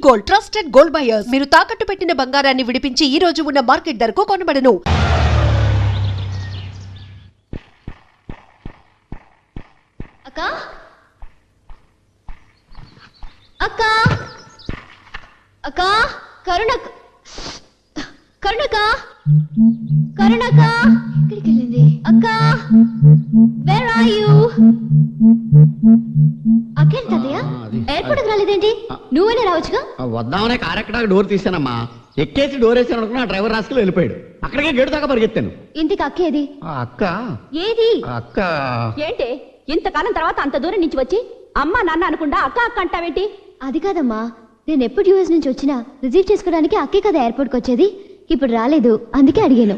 Gold, trusted gold buyers. మీరు తాకట్టు పెట్టిన బంగారాన్ని విడిపించి ఈ రోజు ఉన్న మార్కెట్ ధరకు కొనబడను. అక్క అక్క అక్క కరుణక్క కరుణక్క కరుణక్క ఎక్కడికి వెళ్ళింది అక్క? Where are you? అక్కేంటి తాతయ్య ఎయిర్పోర్ట్కి రాలేదేంటి? నువ్వేనే రావచ్చుగా. వద్దామనే కార్ ఎక్కడ డోర్ తీసానమ్మా. ఎక్కేసి డోర్ వేసాను అనుకున్నా డ్రైవర్ రాసుకుని వెళ్ళిపోయాడు. అక్కడికే గేటు దాకా పరిగెత్తాను. ఇంటికి అక్కేది? అక్క ఏది అక్క? ఏంటి ఇంతకాలం తర్వాత అంత దూరం నుంచి వచ్చి అమ్మ నాన్న అనుకుండా అక్క అక్క అంటావేంటి? అది కాదమ్మా, నేను ఎప్పుడు యూఎస్ నుంచి వచ్చినా రిసీవ్ చేసుకోవడానికి అక్కే కదా ఎయిర్పోర్ట్కి వచ్చేది. ఇప్పుడు రాలేదు, అందుకే అడిగాను.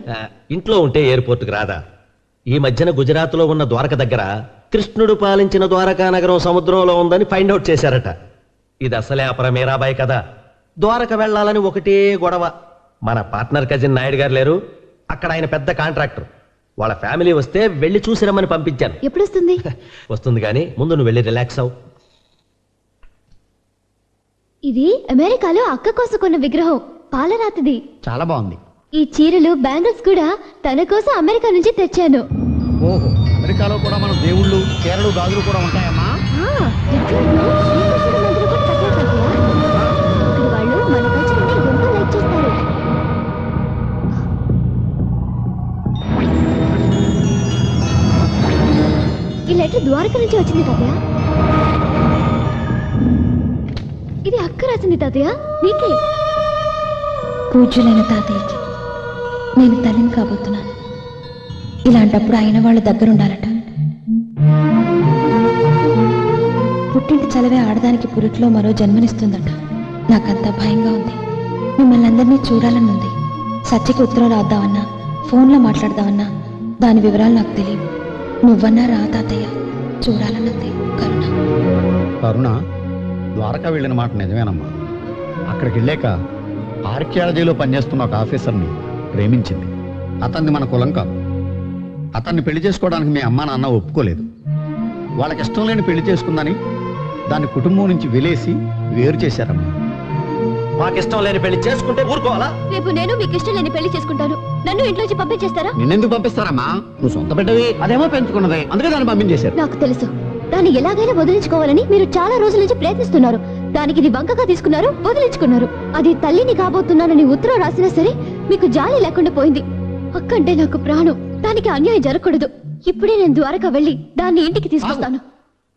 ఇంట్లో ఉంటే ఎయిర్పోర్ట్కి రాదా? ఈ మధ్యన గుజరాత్లో ఉన్న ద్వారక దగ్గర కృష్ణుడు పాలించిన ద్వారకా నగరం సముద్రంలో ఉందని ఫైండ్ అవుట్ చేశారట. ఇది అసలే అపర మీరాబాయి కదా. ద్వారక వెళ్లాలని ఒకటే గొడవ. మన పార్ట్నర్ కజిన్ నాయుడు గారు లేరు, అక్కడ ఆయన పెద్ద కాంట్రాక్టర్. వాళ్ళ ఫ్యామిలీ వస్తే వెళ్ళి చూసిరమ్మని పంపించాను. ఎప్పుడు వస్తుంది? వస్తుంది కానీ ముందు నువ్వు వెళ్ళి రిలాక్స్ అవు. ఇది అమెరికాలో అక్క కోసం కొన్న విగ్రహం, పాలరాతిది. చాలా బాగుంది. ఈ చీరలు బ్యాంగిల్స్ కూడా తన కోసం అమెరికా నుంచి తెచ్చాను. ఓహో, అమెరికాలో కూడా మన దేవుళ్ళు చీరలు గాజులు కూడా ఉంటాయమ్మా. వాళ్ళు మన కల్చర్ని ఎంతో లైక్ చేస్తారు. ఈ లెటర్ ద్వారక నుంచి వచ్చింది తాతయ్య. ఇది అక్క రాసింది తాతయ్య, నీకే. పూజ్యులైన తాతయ్యకి నేను తల్లిని కాబోతున్నాను. ఇలాంటప్పుడు అయిన వాళ్ళ దగ్గర ఉండాలట. పుట్టింటి చలవే ఆడదానికి పురిట్లో మరో జన్మనిస్తుందట. నాకంత భయంగా ఉంది. మిమ్మల్ని అందరినీ చూడాలని ఉంది. సత్యకి ఉత్తరం రాద్దామన్నా, ఫోన్లో మాట్లాడదామన్నా దాని వివరాలు నాకు తెలియదు. నువ్వన్నా రా తాతయ్య, చూడాలన్నది. కరుణ. కరుణ ద్వారకా వెళ్ళిన మాట నిజమేనమ్మా. అక్కడికి వెళ్ళాక ఆర్కియాలజీలో పనిచేస్తున్న ఒక ఆఫీసర్ని ప్రేమించింది. అతన్ని మన కులం కాదు. అతన్ని పెళ్లి చేసుకోవడానికి మీ అమ్మా నాన్న ఒప్పుకోలేదు. వాళ్ళకి ఇష్టం లేని పెళ్లి చేసుకుందని దాన్ని కుటుంబం నుంచి వెలేసి వేరు చేశారమ్మా. మాకిష్టం లేని పెళ్లి చేసుకుంటే ఊరుకోవాలా? రేపు నేను మీకు ఇష్టం లేని పెళ్లి చేసుకుంటాను. నన్ను ఇంట్లోంచి పంపించేస్తారా? నిన్నెందుకు పంపిస్తారమ్మా? నువ్వు సొంత బిడ్డవి, అదేమో పెంచుకున్నది, అందుకే దాన్ని పంపించేశారు. నాకు తెలుసు, దాన్ని ఎలాగైనా వదిలించుకోవాలని మీరు చాలా రోజుల నుంచి ప్రయత్నిస్తున్నారు. దానికి ఇది వంకగా తీసుకున్నారు, వదిలించుకున్నారు. అది తల్లిని కాబోతున్నానని ఉత్తరం రాసినా సరే మీకు జాలి లేకుండా పోయింది. అక్కంటే నాకు ప్రాణం. దానికి అన్యాయం జరగకూడదు. ఇప్పుడే నేను ద్వారకా వెళ్ళి దాన్ని ఇంటికి తీసుకొస్తాను.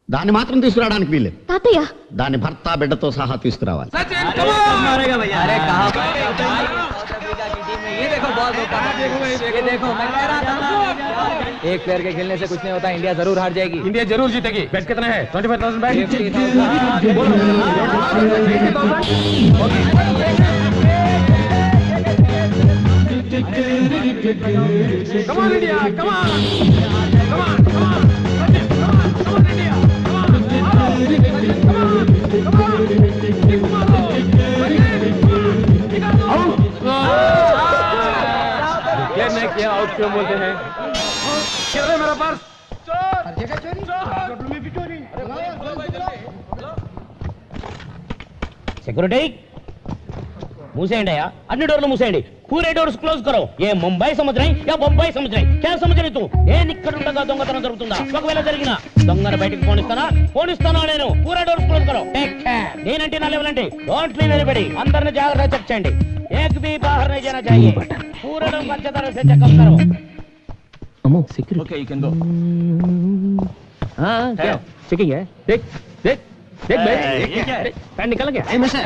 దాన్ని మాత్రం తీసుకురావడానికి వీల్లేదు తాతయ్య. దాని భర్త బిడ్డతో సహా తీసుకురావాలి. एक प्लेयर के खेलने से कुछ नहीं होता. इंडिया जरूर हार जाएगी. इंडिया जरूर जीतेगी. बेट कितना है? 25,000 बेट. Come on India, come on, come on, come on, come on India, come on, come on, क्या आउट क्यों बोलते हैं? मेरा पर्स सिक्योरिटी मूसेंडी अन्नी डोर्लू मूसेंडी. पूरे डोर्स क्लोज करो. ये मुंबई समझ रही या बొంబాయి समझ रही? क्या समझ रही तू? నేను ఇక్కడ ఉండగా దొంగతనం జరుగుతుందా? ఒకవేళ జరిగినా దొంగను బయటికి పోనిస్తానా నేను? పూరా డోర్స్ క్లోజ్ करो. Take care. నేనంటే నా లెవెల్ అంటే డోంట్ లీవ్ ఎనీబడీ. అందరిని జాగ్రత్తగా చెక్ చేయండి. एक भी बाहर नहीं जाना चाहिए. पूरे लोग अच्छे तरह से चेकअप करो. अमो security. Okay you can go. हां क्या चेकिंग है? देख देख देख भाई. ये क्या है? पैन निकल गया. ए मिस्टर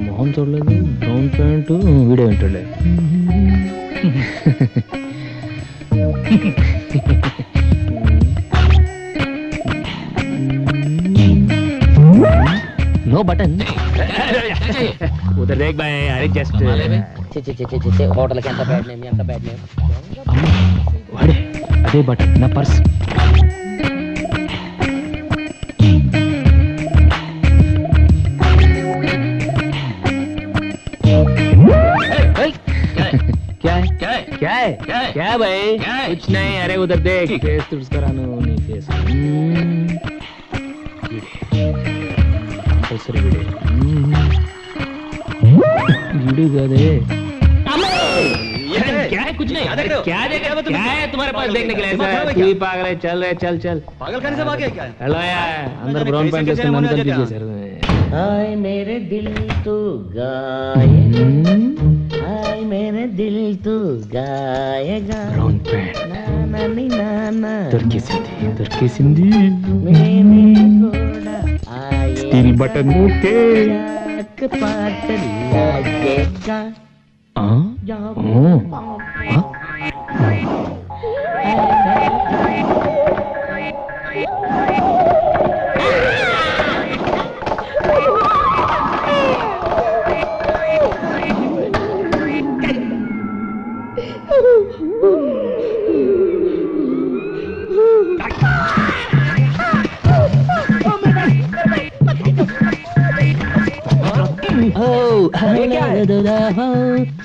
మొహం చూడలేదు. బ్రౌన్ ప్యాంట్ వీడియో వింటలే. No button. उधर देख भाई. अरे जस्ट होटल के अंत बैड नेम वाड़े अदे बटन ना पर्स. क्या है भाई? कुछ नहीं. अरे उधर देख फेस तुझ करानो नहीं फेस. सर वीडियो कदे क्या है कुछ नहीं क्या है तुम्हारे पास देखने के लिए ऐसा तू ही पागल है चल रहे चल चल पागल खाने से भागे क्या हेलो यार अंदर ब्राउन पैंट इसके मन कर दीजिए सर हाय मेरे दिल तू गाएगा हाय मेरे दिल तू गाएगा ब्राउन पैंट ना तुर्की सिंधी मैंने घोड़ा आए स्टील बटन के पाट लगेगा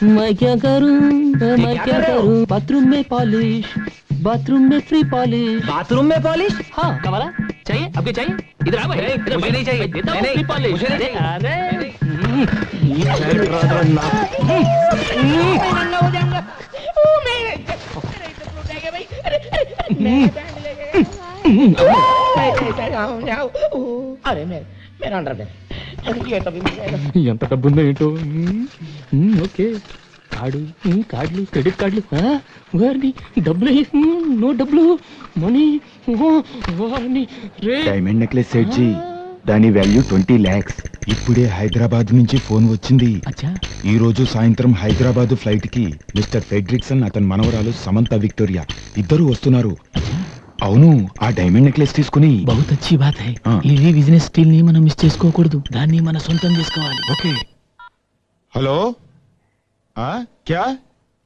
मैं क्या करूं बाथरूम में फ्री पॉलिश बाथरूम में पॉलिश हाँ कमाला चाहिए आपको चाहिए इधर आ भाई इधर मुझे नहीं चाहिए देता हूं फ्री पॉलिश मुझे नहीं अरे हो जाऊंगा ओ मेरे टूटेगा भाई अरे मेरा अंडर ఎంత డబ్బుందో ఏంటో ఓకే కార్డులు క్రెడిట్ కార్డులు వారిని డబ్బులు నో డబ్బులు మనీ వారిని డైమండ్ నెక్లెస్ సెట్ జీ దాని వాల్యూ 20 lakhs ఇప్పుడే హైదరాబాద్ నుంచి ఫోన్ వచ్చింది ఈ రోజు సాయంత్రం హైదరాబాద్ ఫ్లైట్ కి మిస్టర్ ఫెడ్రిక్సన్ అతని మనవరాలు సమంత విక్టోరియా ఇద్దరు వస్తున్నారు అవును ఆ డైమండ్ నెక్లెస్ తీసుకుని బహుత్ అచ్చి బాత్ హై ఈ బిజినెస్ స్టీల్ ని మనం మిస్ చేసుకోకూడదు దాన్ని మన సొంతం చేసుకోవాలి ఓకే హలో క్యా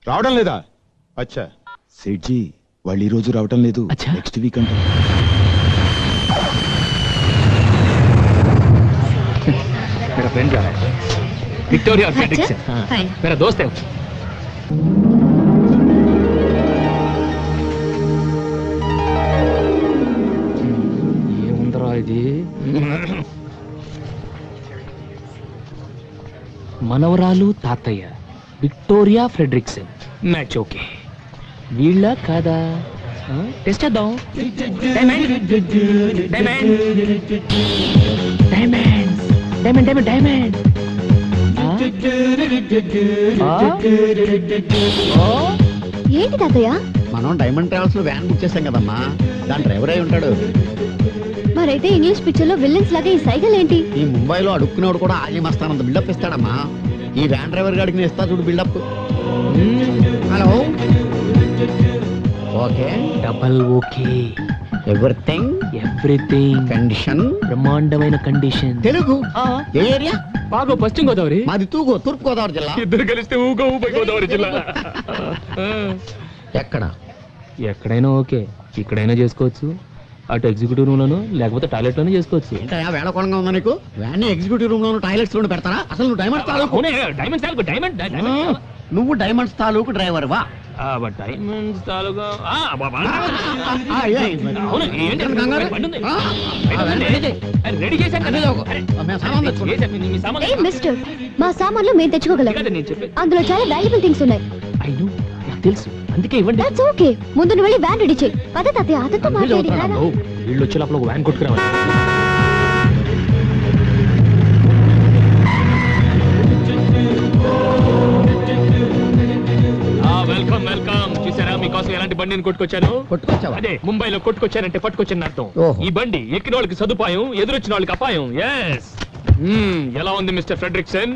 రావడం లేదా అచ్చా సేట్ జీ వాళ్ళు ఈ రోజు రావడం లేదు నెక్స్ట్ వీక్ అంటే मेरा फ्रेंड जा रहा है विक्टोरिया और फ्रेडरिक्सन मेरा दोस्त है ये ఉందరా ఇది మనవరాలు తాతయ్య విక్టోరియా ఫ్రెడరిక్సన్ మ్యాచ్ ఓకే వీళ్ళ కాదా టెస్ట్ చేద్దాం diamond diamond diamond diamond diamond diamond ఏంటి తాతయ్య మనం డైమండ్ ట్రావెల్స్ లో వ్యాన్ బుక్ చేసాం కదమ్మా దాని డ్రైవర్ అయి ఉంటాడు మరైతే ఇంగ్లీష్ పిక్చర్ లో విల్లన్స్ లాగా ఈ సైకిల్ ఏంటి ఈ ముంబైలో అడుక్కునేవాడు కూడా ఆగి మస్తానంత బిల్డప్ ఇస్తాడమ్మా ఈ వ్యాన్ డ్రైవర్ గాడికి నేను ఇస్తా చూడు buildup hello okay double okay everything condition బ్రహ్మాండమైన కండిషన్ తెలుగు ఏ ఏరియా బాగా పశ్చిమ గోదావరి మాది తూర్పు గోదావరి జిల్లా ఇద్దరు కలిస్తే ఊగో ఊపై గోదావరి జిల్లా ఎక్కడ ఎక్కడైనా ఓకే ఇక్కడైనా చేసుకోవచ్చు అటు ఎగ్జిక్యూటివ్ రూమ్ లోను లేకపోతే టాయిలెట్ లోనే చేసుకోవచ్చు ఏంటయ్యా వేళకోళంగా ఉందా నీకు వ్యాన్ ఎగ్జిక్యూటివ్ రూమ్ లోను టాయిలెట్స్ లోను పెడతారా అసలు నువ్వు డైమండ్స్ తాలూకు నువ్వు డైమండ్స్ తాలూకు డ్రైవర్ వా డైమండ్స్ తాలూకా మిస్టర్ మా సామాన్లు మేము తెచ్చుకోగలం అందులో చాలా వాల్యుబుల్ థింగ్స్ ఉన్నాయి తెలుసు అందుకే ఇవ్వండి దట్స్ ఓకే ముందు నువ్వు వెళ్ళి వ్యాన్ రెడీ చేయి పద తాతయ్య అతనితో మాట్లాడి వీళ్ళు వచ్చే లోపల ఒక వ్యాన్ కొట్టుకురావాలి వెల్కమ్ వెల్కమ్ చూసారా మీకోసం ఎలాంటి బండిని కొట్టుకొచ్చాను అదే ముంబైలో కొట్టుకొచ్చానంటే పట్టుకొచ్చాను అర్థం ఈ బండి ఎక్కిన వాళ్ళకి సదుపాయం ఎదురొచ్చిన వాళ్ళకి అపాయం ఎస్ ఎలా ఉంది మిస్టర్ ఫ్రెడరిక్సన్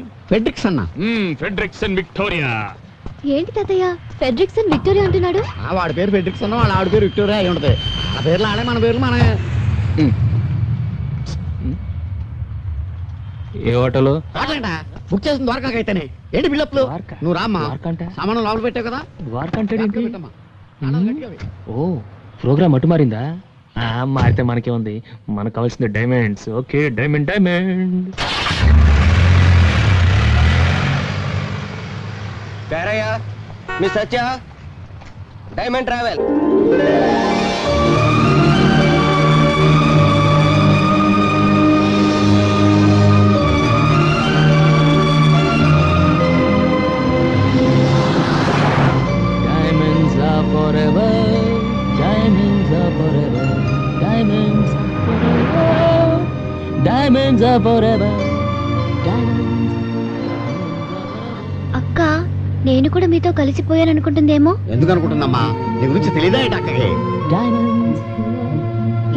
ఫ్రెడరిక్సన్ విక్టోరియా ఏంటి తాతయ్య ఫెడ్రిక్సన్ విక్టోరియా అంటున్నాడు వాడి పేరు ఫెడ్రిక్సన్ వాళ్ళ ఆవిడ పేరు విక్టోరియా అయి ఉంటది ఆ పేర్లు ఆడే మన పేర్లు మన ఏ హోటల్ బుక్ చేసిన ద్వారకాకైతేనే ఏంటి బిల్డప్లు నువ్వు రామ్మా సామాను లోపల పెట్టావు కదా ఓ ప్రోగ్రామ్ అటు మారిందా మారితే మనకే ఉంది మనకు కావాల్సింది diamonds okay diamond diamond miss Satya diamond travel Diamonds are forever. అక్క నేను కూడా మీతో కలిసిపోయాననుకుంటుందేమో. ఎందుకు అనుకుంటుందమ్మా? నీ గురించి తెలియదా ఏంటి అక్కకి?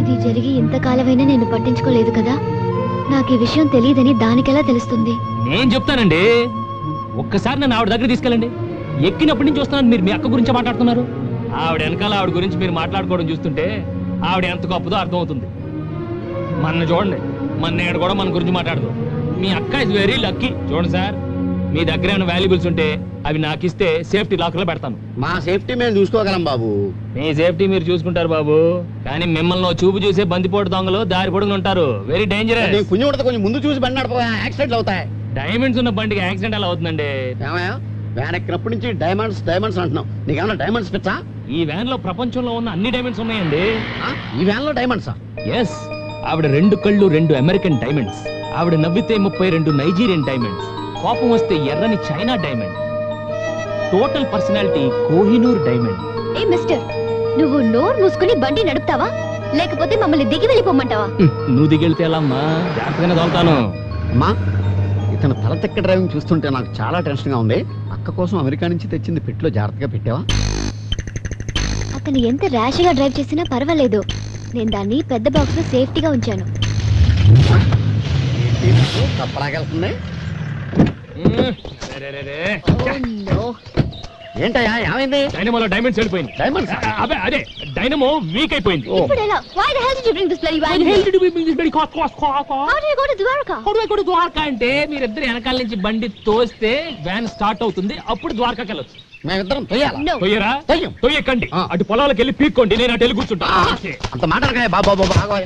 ఇది జరిగి ఇంతకాలమైనా నేను పట్టించుకోలేదు కదా. నాకు ఈ విషయం తెలియదని దానికెలా తెలుస్తుంది? నేను చెప్తానండి, ఒక్కసారి నన్ను ఆవిడ దగ్గర తీసుకెళ్ళండి. ఎక్కినప్పటి నుంచి వస్తున్నాను, మీరు మీ అక్క గురించి మాట్లాడుతున్నారు. ఆవిడ వెనకాల ఆవిడ గురించి మీరు మాట్లాడుకోవడం చూస్తుంటే ఆవిడ ఎంత గొప్పదో అర్థమవుతుంది. మన చూడండి, మన నేడు కూడా మన గురించి మాట్లాడదు. మీ అక్క ఇస్ వెరీ లక్కీ. చూడండి సార్, మీ దగ్గర ఏమైనా వాల్యుబుల్స్ ఉంటే అవి నాకు ఇస్తే సేఫ్టీ లాకర్లో పెడతాను. మా సేఫ్టీ మేము చూసుకోగలం బాబు. మీ సేఫ్టీ మీరు చూసుకుంటారు బాబు, కానీ మిమ్మల్ని చూపు చూసే బందిపోటు దొంగలు దారి పొడుగులు ఉంటారు. Very dangerous. కొంచెం ఉంటుంది, కొంచెం ముందు చూసి బండి నడప, యాక్సిడెంట్లు అవుతాయి. డైమండ్స్ ఉన్న బండికి యాక్సిడెంట్ ఎలా అవుతుందండి? ఏమయ్యా, వ్యాన్ ఎక్కినప్పటి నుంచి డైమండ్స్ డైమండ్స్ అంటున్నావు. నీకేమన్నా డైమండ్స్ పిచ్చా? ఈ వ్యాన్ లో ప్రపంచంలో ఉన్న అన్ని డైమండ్స్ ఉన్నాయండి. ఈ వ్యాన్ లో డైమండ్సా? ఎస్. ఆవిడ 2 కళ్ళు 2 అమెరికన్ డైమండ్స్, ఆవిడ నవ్వితే 32 నైజీరియన్ డైమండ్స్, కోపం వస్తే ఎర్రని China diamond, total personality Kohinoor diamond. ఏ మిస్టర్, నువ్వు నోరు మూసుకుని బండి నడుపుతావా లేకపోతే మమ్మల్ని దిగి వెళ్ళిపోమంటావా? నువ్వు దిగెళ్తే ఎలా అమ్మా? జాగ్రత్తగానే తోలుతాను. అమ్మా, ఇతను తల తెక్క డ్రైవింగ్ చూస్తుంటే నాకు చాలా టెన్షన్ గా ఉంది. అక్క కోసం అమెరికా నుంచి తెచ్చింది పెట్టులో జాగ్రత్తగా పెట్టావా? అతను ఎంత ర్యాష్ గా డ్రైవ్ చేసినా పర్వాలేదు. నేను దాన్ని పెద్ద బాక్స్ లో సేఫ్టీగా ఉంచాను. తప్పరాగెళ్తుంది. ఏంటయ్యా, ఏమైంది? డైనమోలో డైమండ్స్ వెళ్ళిపోయింది. డైమండ్స్? అదే అదే, డైనమో వీక్ అయిపోయింది. ఇప్పుడు ఎలా? Why the hell did you bring this bloody van? How do you go to Dwarka? అంటే మీరిద్దరు వెనకాల నుంచి బండి తోస్తే వ్యాన్ స్టార్ట్ అవుతుంది, అప్పుడు ద్వారకాకి వెళ్ళొచ్చు. మేమిద్దరం తొయ్యాలా? No. తొయ్యరా? తొయ్యం. తొయ్యకండి, అటు పొలాలకు వెళ్ళి పీక్కోండి, నేను అటు వెళ్ళి కూర్చుంటా. అంత మాటలకాయ బాబా బాగా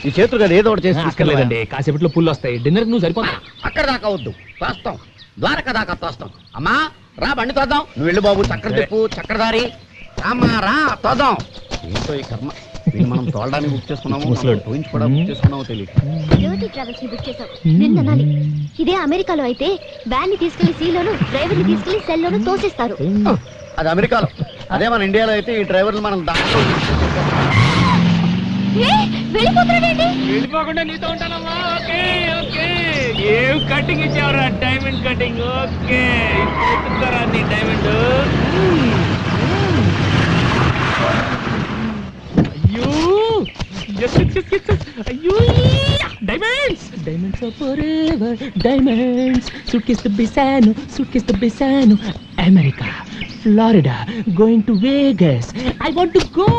ఈ చేతులు కదా ఏదో ఒకటి చేసి తీసుకెళ్ళలేదండి, కాసేపట్లో పుల్లు వస్తాయి. డిన్నర్ నువ్వు సరిపోతా. అక్కడ దాకా వద్దు, తోస్తాం. ద్వారక దాకా తోస్తాం. అమ్మా రా, బండి తోద్దాం. నువ్వు వెళ్ళు బాబు, చక్కెర తిప్పు, చక్కెరదారి. రామ్మా రా, తోద్దాం. ఏంటో ఈ కర్మ, వీళ్ళు మనం తోలడానికి బుక్ చేసుకున్నాము, కూడా బుక్ చేసుకున్నామో తెలియదు. Dirty Travels ని బుక్ చేసావు. నిన్న అనాలి. ఇదే అమెరికాలో అయితే వ్యాన్ ని తీసుకెళ్లి సీలోను, డ్రైవర్ ని తీసుకెళ్లి సెల్లోను తోసేస్తారు. అది అమెరికాలో. అదే మన ఇండియాలో అయితే ఈ డ్రైవర్లు మనం దాంట్లో వెళ్ళిపోతున్నాడండి. వెళ్ళిపోకుండా నీతో ఉంటానమ్మా. ఓకే ఓకే, ఏం కటింగ్ ఇచ్చావురా? Diamond cutting. ఓకే, ఇప్పుడు నీ డైమండ్. అయ్యో అయ్యో, diamonds diamonds are forever. Diamonds. Suitcase తో బిసాను America, Florida, going to Vegas. I want to go.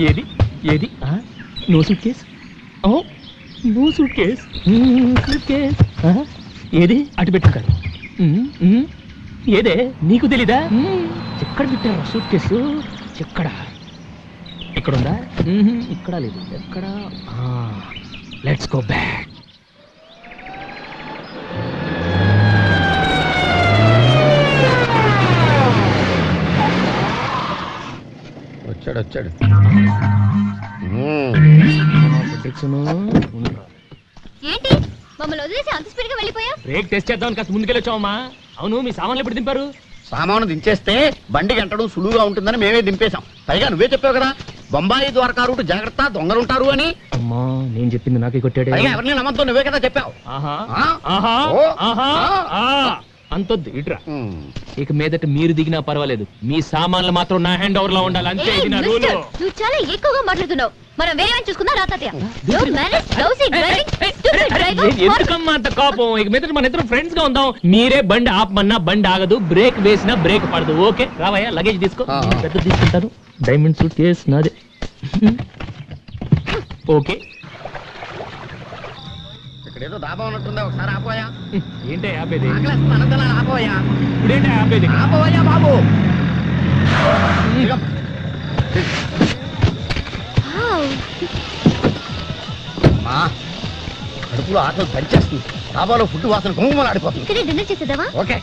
ఏది ఏది? No suitcase. No suitcase. Suitcase ఏది? అటు పెట్టుకారు. ఏదే, నీకు తెలీదా? ఎక్కడ పెట్టారు సూట్ కేసు? ఎక్కడ? ఇక్కడ ఉందా? ఇక్కడ లేదు. ఎక్కడ? Let's go back. వచ్చాడు. ఏంటి మమ్మల్ని వదిలేసి అంత స్పీడ్ గా వెళ్ళిపోయా? బ్రేక్ టెస్ట్ చేద్దాం కాస్త ముందుకెళ్ళొచ్చావమ్మా. అవును, మీ సామాన్లు ఎప్పుడు దింపారు? సామాను దించేస్తే బండి గంటడం సులువుగా ఉంటుందని మేమే దింపేశాం. పైగా నువ్వే చెప్పావు కదా, బొంబాయి ద్వారకా రూట్ జాగ్రత్త, దొంగలుంటారు అని. అమ్మా, నేను చెప్పింది నాకే కొట్టాడు. పైగా ఎవరిని నమ్మద్దు, నువ్వే కదా చెప్పావు. అంతొద్దు, ఇట్రా. ఇక మీదట మీరు దిగినా పర్వాలేదు, మీ సామాన్లు మాత్రం నా హ్యాండ్ ఓవర్ లో ఉండాలి, అంతే. ఇది నా రూల్. నువ్వు చాలా ఎక్కువగా మాట్లాడుతున్నావు. మనం వేరే వాడిని చూసుకుందాం రా తాతయ్య. Don't manage lousy driving, stupid driver. ఎందుకమ్మా అంత కోపం? ఇక మీదట మన ఇద్దరు ఫ్రెండ్స్ గా ఉందాం. మీరే బండి ఆపమన్నా బండి ఆగదు, బ్రేక్ వేసినా బ్రేక్ పడదు. ఓకే రావయ్యా, లగేజ్ తీసుకో. పెద్ద తీసుకుంటాను. డైమండ్ సూట్ కేస్ నాదే. ఓకే. ఇక్కడేదో దాబా ఉన్నట్టుందా, ఒకసారి ఆపోయా. ఏంటే ఆపేది? ఆపోయా. ఇప్పుడేంటే ఆపేది? ఆపోయా బాబు. కడుపులో ఆటలు పనిచేస్తుంది. డాబాలో ఫుడ్ వాసన గుమ్మలు ఆడిపోతుంది. ఇక్కడే డిన్నర్ చేసేద్దామా? ఓకే.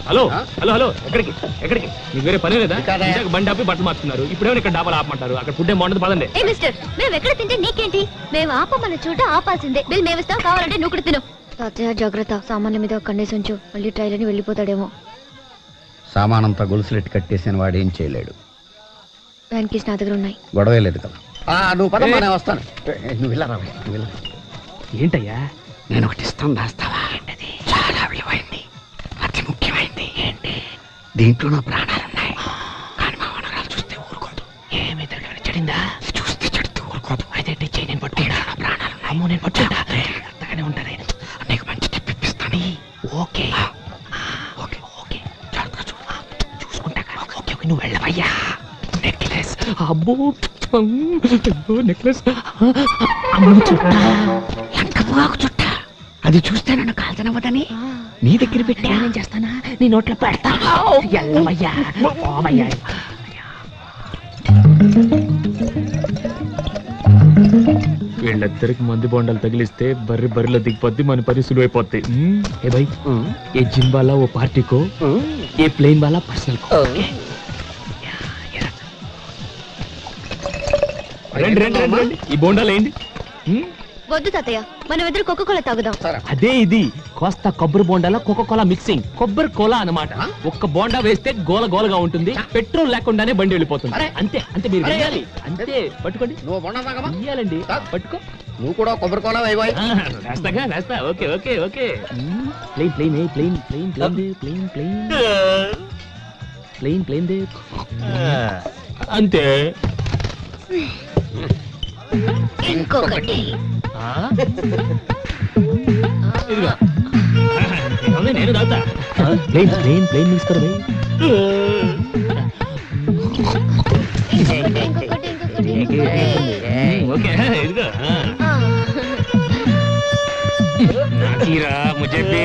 హలో హలో హలో, ఎక్కడికి ఎక్కడికి? మీకు వేరే పని లేదా? కాదా? ఇందాక బండి ఆపి బట్టలు మార్చుకున్నారు, ఇప్పుడేమో ఇక్కడ డాబాలు ఆపమంటారు? అక్కడ ఫుడ్ ఏం బాగుండదు, పదండి. ఏ మిస్టర్, మేము ఎక్కడ తింటే నీకేంటి? మేము ఆపమన్న చోట ఆపాల్సిందే. బిల్ మేము ఇస్తాం, కావాలంటే నువ్వు కూడా తిను. తాతయ్య జాగ్రత్త, సామాన్య మీద కన్నేసి ఉంచు, మళ్ళీ ట్రైల్ అని వెళ్ళిపోతాడేమో. సామానంతా గొలుసులెట్టి కట్టేసిన వాడు ఏం చేయలేడు. వ్యాన్ కీస్ నా దగ్గర ఉన్నాయి. గొడవ లేదు కదా. నువ్వు పదమ్మా, నేను వస్తాను. నువ్వు వెళ్ళరా, నువ్వు వెళ్ళ. ఏంటయ్యా? నేను ఒకటి ఇస్తాను, దాస్తావా? చాలా విలువైంది, అతి ముఖ్యమైంది. ఏంటి? దీంట్లో నా ప్రాణాలున్నాయి, కానీ మా వనరాలు చూస్తే ఊరుకోదు. ఏమి తిరగని చెడిందా? చూస్తే చెడుతూ ఊరుకోదు. అయితే చెయ్యి, నేను పట్టుకుంటా. నా ప్రాణాలు అమ్మో, నేను పట్టుకుంటా. అంతగానే ఉంటాను. నీకు మంచి టిప్ ఇప్పిస్తాను. ఓకే ఓకే ఓకే, జాగ్రత్తగా చూడు. చూసుకుంటా. ఓకే ఓకే, నువ్వు వెళ్ళవయ్యా. నెక్లెస్. అబ్బో నెక్లెస్. లంకపోకు చుట్ట, అది చూస్తే నన్ను కాల్చనవ్వదని నీ దగ్గర పెట్టా. నేనేం చేస్తానా? నీ నోట్లో పెడతా. వెళ్ళవయ్యా, పోవయ్యా. వీళ్ళిద్దరికి మంది బొండాలు తగిలిస్తే బర్రెలో దిగిపోద్ది, మన పని సులువైపోద్ది. ఏ భాయ్, ఏ జిమ్ వాలా ఓ పార్టీ కో, ఏ ప్లేన్ వాలా పర్సనల్ కో. రండి రండి రండి రండి. ఈ బోండాలు ఏంటి? వద్దు తాతయ్య, మనం ఇద్దరు కోకోకోలా తాగుదాం. అదే ఇది కోస్తా కొబ్బరి బోండాల కోకోకోలా మిక్సింగ్. కొబ్బరి కోలా అన్నమాట. ఒక్క బోండా వేస్తే గోల గోలగా ఉంటుంది, పెట్రోల్ లేకుండానే బండి వెళ్ళిపోతుంది. అంతే అంతే, మీరు వేయాలి అంతే. పట్టుకోండి. నువ్వు బొండ తాగమా? వేయాలండి. పట్టుకో. నువ్వు కూడా కొబ్బరికోలా వేయబాయ్. వేస్తాగా, వేస్తా. Okay okay okay. Plain plain plain plain plain plain plain plain plain దే. అంతే. ఇంకొకటి. ఇదిగో నేను తాగుతా. ప్లేన్ ప్లేన్ ప్లేన్ తీసుకోరు. ఓకే ఇదిగో. నాకీరా ముझे भी.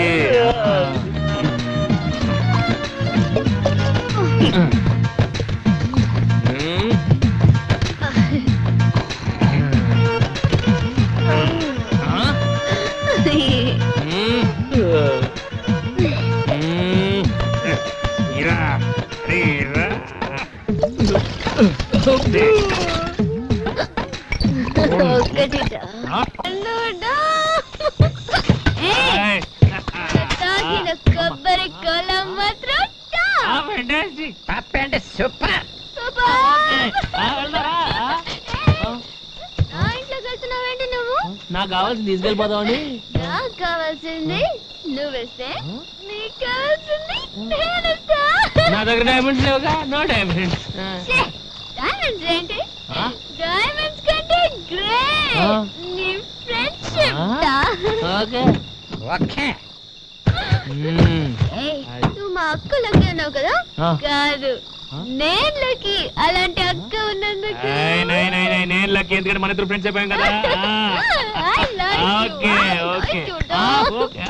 కొబ్బరి కోలా మాత్రం సూపర్. ఇంట్లోకి వెళ్తున్నావేంటి నువ్వు? నాకు కావాల్సింది తీసుకెళ్ళిపోదామని. నాకు కావాల్సింది నువ్వేస్తే, నీకు కావాల్సింది నేనేస్తా. నా దగ్గర డైమండ్స్ లేవుగా. No diamonds. డైమండ్స్ ఏంటి? డైమండ్స్ కంటే గ్రేట్ నీ ఫ్రెండ్షిప్. Okay okay. నువ్వు మా అక్క లక్కీ ఉన్నావు కదా? కాదు, నేను లక్కీ. అలాంటి అక్క ఉన్నందుకు. నేను లక్కీ, ఎందుకంటే మన ఇద్దరు ఫ్రెండ్స్ అయిపోయాం కదా. Okay okay okay.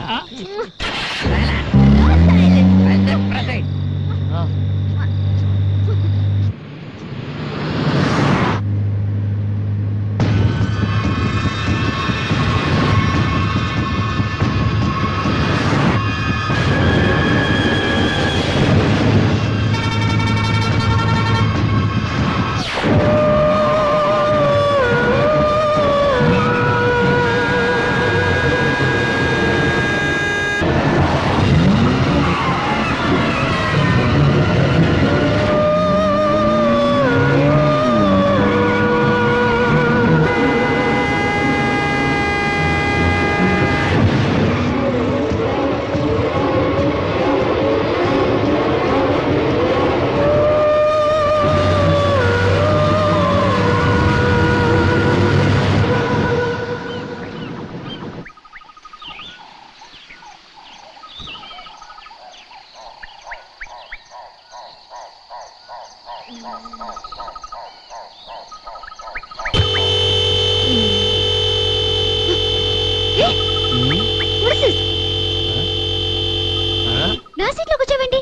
నా సీట్లో కూర్చోవండి.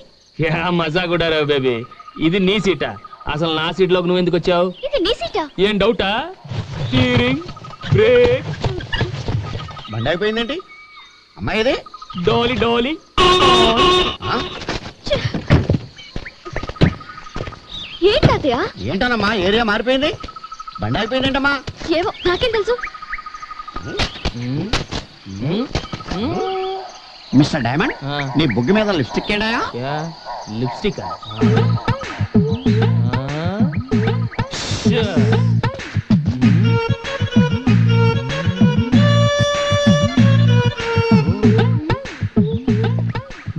మజా కూడా రావు బేబీ. ఇది నీ సీటా? అసలు నా సీట్ లోకి నువ్వు ఎందుకు వచ్చావు? ఇది నీ సీటా? ఏం డౌటా? Steering, brake. బండి అయిపోయిందేంటి? అమ్మాయి ఇది డోలి డోలి. ఏంటయ్యా? ఏంటనమ్మా, ఏరియా మారిపోయింది, బండి అయిపోయిందేంటమ్మా? ఏవో నాకేం తెలుసు. మిస్టర్ డైమండ్, నీ బుగ్గి మీద లిప్స్టిక్ ఏంటా? లిప్స్టిక్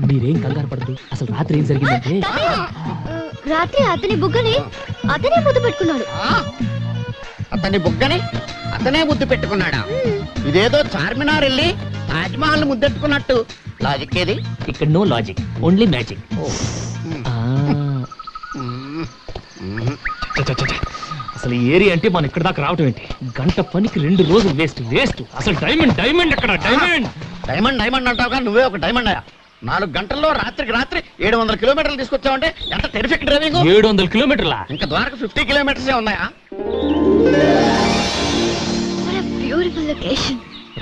మీరేం కంగారు పడదు. అసలు రాత్రి ఏం జరిగిందంటే రాత్రి అతని బుగ్గని అతనే ముద్దు పెట్టుకున్నాడు. అతని బుగ్గని అతనే ముద్దు పెట్టుకున్నాడా? ఇదేదో చార్మినార్ వెళ్ళి తాజ్మహల్ ముద్దెట్టుకున్నట్టు. లాజిక్ ఏది? ఇక్కడ నో లాజిక్, ఓన్లీ మ్యాజిక్. అసలు ఈ ఏరియా అంటే మనం ఇక్కడ దాకా రావటం ఏంటి? గంట పనికి 2 రోజులు వేస్ట్. అసలు డైమండ్ ఎక్కడ? డైమండ్ అంటావుగా, నువ్వే ఒక డైమండ్ అయ్యా. 4 గంటల్లో రాత్రికి రాత్రి 700 కిలోమీటర్లు తీసుకొచ్చావంటే ఎంత టెరిఫిక్ డ్రైవింగ్. 700 కిలోమీటర్లా? ఇంకా ద్వారక 50 కిలోమీటర్సే ఉన్నాయా? Beautiful location.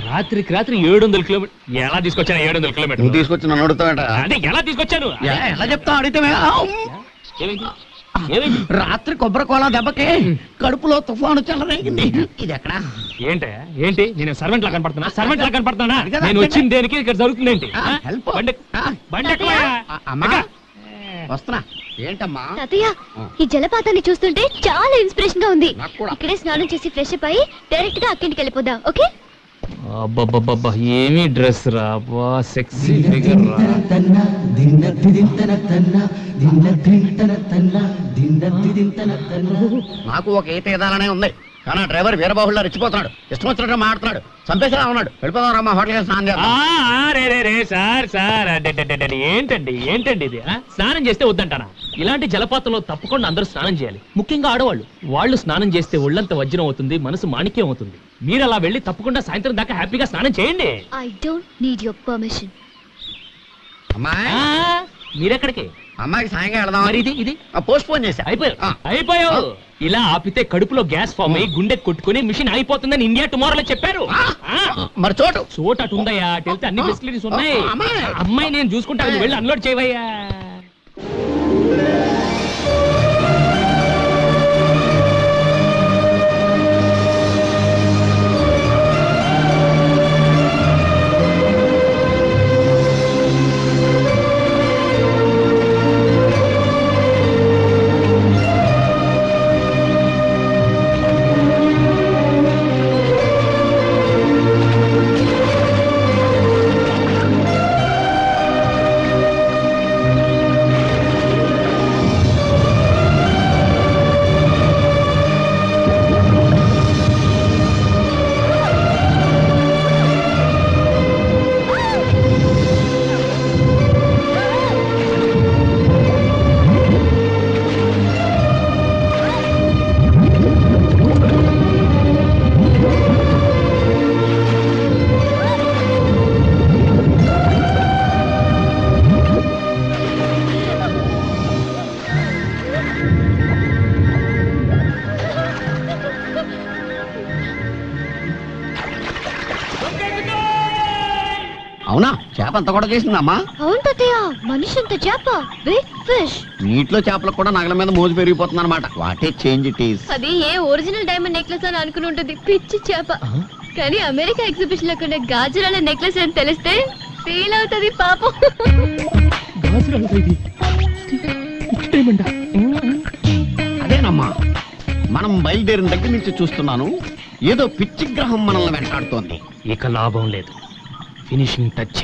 రాత్రికి రాత్రి 700 కిలోమీటర్ ఎలా తీసుకొచ్చాను? 700 కిలోమీటర్ నువ్వు తీసుకొచ్చి నన్ను అడుగుతావేంట? అదే ఎలా తీసుకొచ్చాను? ఎలా చెప్తావు అడిగితే? ఏమైంది? రాత్రి కొబ్బరి కోల దెబ్బకి కడుపులో తుఫాను చెలరేగింది. ఇది ఎక్కడ? ఏంటి నేను సర్వెంట్ లా కనపడుతున్నా? నేను వచ్చింది దేనికి? ఇక్కడ జరుగుతుంది ఏంటి? హెల్ప్. అమ్మా వస్తున్నా. ఏంటమ్మా? తాతయ్య, ఈ జలపాతాన్ని చూస్తుంటే చాలా ఇన్స్పిరేషన్ గా ఉంది. నాకు కూడా. ఇక్కడే స్నానం చేసి ఫ్రెష్ అప్ అయ్యి డైరెక్ట్ గా అక్కింటికి వెళ్ళిపోదాం. ఓకే? అబ్బబ్బబ్బబ్బా, ఏమి డ్రెస్ రా, సెక్సీ ఫిగర్ రా. నాకు ఒక ఈత ఎదాలనే ఉంది, కానీ ఆ డ్రైవర్ వీరబాహుల్లో రెచ్చిపోతున్నాడు. ఇష్టం వచ్చినట్టు మాట్లాడుతున్నాడు. చంపేసేలా ఉన్నాడు. వెళ్ళిపోదాం రమ్మా, హోటల్కి స్నానం చేద్దాం. సార్ ఏంటండి ఇది? స్నానం చేస్తే వద్దంటానా? ఇలాంటి జలపాతంలో తప్పకుండా అందరూ స్నానం చేయాలి, ముఖ్యంగా ఆడవాళ్ళు. వాళ్ళు స్నానం చేస్తే ఒళ్ళంత వజ్రం అవుతుంది, మనసు మాణిక్యం అవుతుంది. మీరు అలా వెళ్ళి తప్పకుండా సాయంత్రం దాకా హ్యాపీగా స్నానం చేయండి. I don't need your permission. అమ్మాయి, మీరెక్కడికి? అమ్మాయికి సాయంగా వెళదాం. మరి ఇది పోస్ట్ పోన్ చేశా. అయిపోయావు. ఇలా ఆపితే కడుపులో గ్యాస్ ఫామ్ అయ్యి గుండె కొట్టుకుని మిషన్ అయిపోతుందని ఇండియా టుమారోలో చెప్పారు. మరి చోటు అటు ఉందయ్యా, అటు వెళ్తే అన్ని ఫెసిలిటీస్ ఉన్నాయి. అమ్మాయి నేను చూసుకుంటా, నువ్వు వెళ్ళి అన్లోడ్ చేయవయ్యా. అవునా? చేప అంత కూడా చేసిందమ్మా? అవును తాతయ్య, మనిషి అంత చేప, బిగ్ ఫిష్. నీటిలో చేపలకు కూడా నగల మీద మోజు పెరిగిపోతుంది అనమాట. What a change it is. అది ఏ ఒరిజినల్ డైమండ్ నెక్లెస్ అని అనుకుని ఉంటుంది, పిచ్చి చేప. కానీ అమెరికా ఎగ్జిబిషన్ లో కొన్న గాజురాల నెక్లెస్ అని తెలిస్తే ఫీల్ అవుతుంది పాపం. అదేనమ్మా, మనం బయలుదేరిన దగ్గర నుంచి చూస్తున్నాను, ఏదో పిచ్చి గ్రహం మనల్ని వెంటాడుతోంది. ఇక లాభం లేదు, ఫినిషింగ్ టచ్.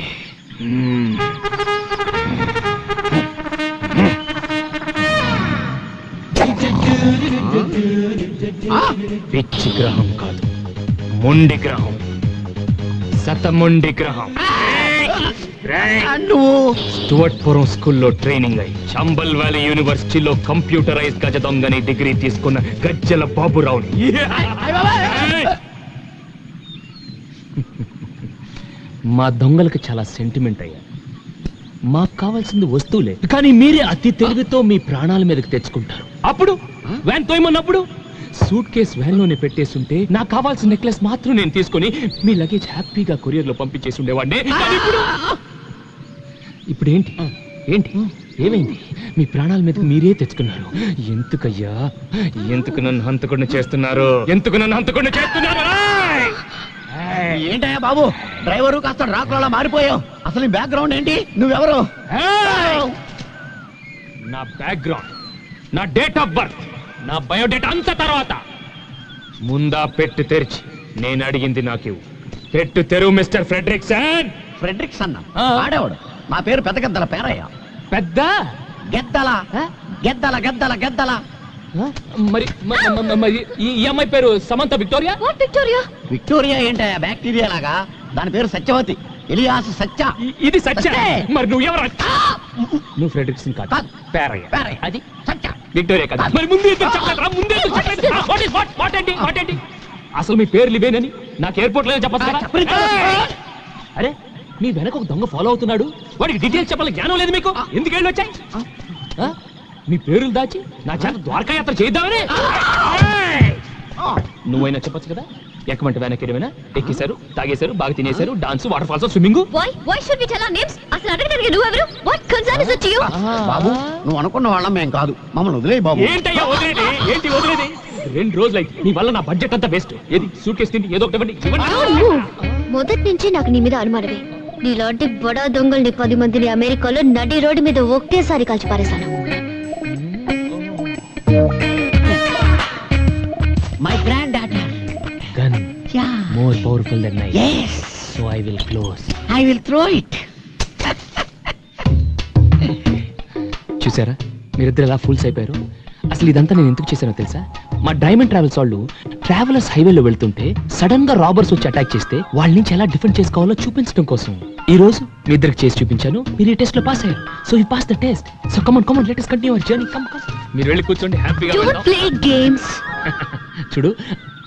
పిచ్చి గ్రహం కాదు, మొండి గ్రహం, శతమొండి గ్రహం. స్టువర్ట్పురం స్కూల్లో ట్రైనింగ్ అయి చంబల్ వ్యాలీ యూనివర్సిటీలో కంప్యూటరైజ్ గజ దొంగని డిగ్రీ తీసుకున్న గజ్జల బాబురావుని. మా దొంగలకు చాలా సెంటిమెంట్ అయ్యా. మాకు కావాల్సింది వస్తువులే, కానీ మీరే అతి తెలివితో మీ ప్రాణాల మీదకి తెచ్చుకుంటారు. అప్పుడు వ్యాన్ తోయమన్నప్పుడు సూట్ కేస్ వ్యాన్ లోనే పెట్టేస్తుంటే నాకు కావాల్సిన నెక్లెస్ మాత్రం నేను తీసుకొని మీ లగేజ్ హ్యాపీగా కొరియర్ లో పంపించేసి ఉండేవాడిని. ఇప్పుడు ఏంటి ఏంటి ఏమైంది? మీ ప్రాణాల మీదకి మీరే తెచ్చుకున్నారు. ఎందుకయ్యా, ఎందుకు నన్ను హంతకుండా చేస్తున్నారు? ఏంటయ్యా బాబు, డ్రైవరు కాస్త డ్రాకులా మారిపోయావు. అసలు బ్యాక్గ్రౌండ్ ఏంటి? నువ్వెవరు? నా బ్యాక్గ్రౌండ్, నా డేట్ ఆఫ్ బర్త్, నా బయోడేటా అంత తర్వాత. ముందా పెట్టు తెరిచి నేను అడిగింది నాకు పెట్టు తెరువు మిస్టర్ ఫ్రెడ్రిక్సన్. ఫ్రెడ్రిక్సన్ ఆడేవాడు. నా పేరు పెద్ద గద్దల పేరయ్య. పెద్ద గెద్దల గెద్దల గెద్దల గెద్దల. మరి ఈ అమ్మాయి పేరు సమంత విక్టోరియా. విక్టోరియా విక్టోరియా ఏంటయ్యా? బ్యాక్టీరియా లాగా. దాని పేరు సత్యవతి, ఎలియాస్ సత్య. ఇది సత్య. మరి నువ్వు ఎవరు? నువ్వు ఫ్రెడ్రిక్సన్ కాదు, పేరయ్య. పేరయ్య అది సత్య, విక్టోరియా కాదు. మరి ముందు ఎందుకు చెప్పలేదురా? ముందు ఎందుకు చెప్పలేదు? What ఏంటి? అసలు మీ పేర్లు ఇవేనని నాకు ఎయిర్పోర్ట్ లో చెప్పచ్చు. అరే మీ వెనక ఒక దొంగ ఫాలో అవుతున్నాడు. వాడికి డీటెయిల్స్ చెప్పాలి జ్ఞానం లేదు మీకు. ఎందుకు వెళ్ళి వచ్చాయి? మీ పేర్లు దాచి నా చేత ద్వారకా యాత్ర చేద్దామని. నువ్వైనా చెప్పొచ్చు కదా. ఎక్కమంటే వెనక్కి ఎక్కేశారు, తాగేశారు, బాగా తినేశారు, dance, waterfalls, swimming. Why should we tell our names? అసలు అడగడానికి నువ్వెవరు? What concern is it to you? బాబు నువ్వు అనుకున్న వాళ్ళం మేం కాదు. మమ్మల్ని వదిలేయి బాబు. ఏంటయ్యా వదిలేది? ఏంటి వదిలేది? 2 రోజులైతే నీ వల్ల నా బడ్జెట్ అంతా వేస్ట్. ఏది సూట్ కేసు తిండి ఏదో ఒకటి మొదటి నుంచి నాకు నీ మీద అనుమానమే. నీలాంటి బడా దొంగల్ని 10 మందిని అమెరికాలో నడి రోడ్డు మీద ఒకేసారి కాల్చి పారేశాను. My grand daughter gun more powerful then knife. So I will close. I will throw it. చూసారా మీరిద్దరు ఎలా ఫుల్స్ అయిపోయారు? అసలు ఇదంతా నేను ఎందుకు చేశానో తెలుసా? మా డైమండ్ ట్రావెల్స్ వాళ్ళు ట్రావెలర్స్ హైవేలో వెళ్తుంటే సడన్ గా రాబర్స్ వచ్చి అటాక్ చేస్తే వాళ్ళ నుంచి ఎలా డిఫెండ్ చేసుకోవాలో చూపించడం కోసం ఈ రోజు మీ ఇద్దరికి చేసి చూపించాను. మీరు ఈ టెస్ట్ లో పాస్ అయ్యారు. So you pass the test. So come on let us continue our journey. Come మీరు వెళ్ళి కూర్చోండి హ్యాపీగా. Don't play games. చూడు,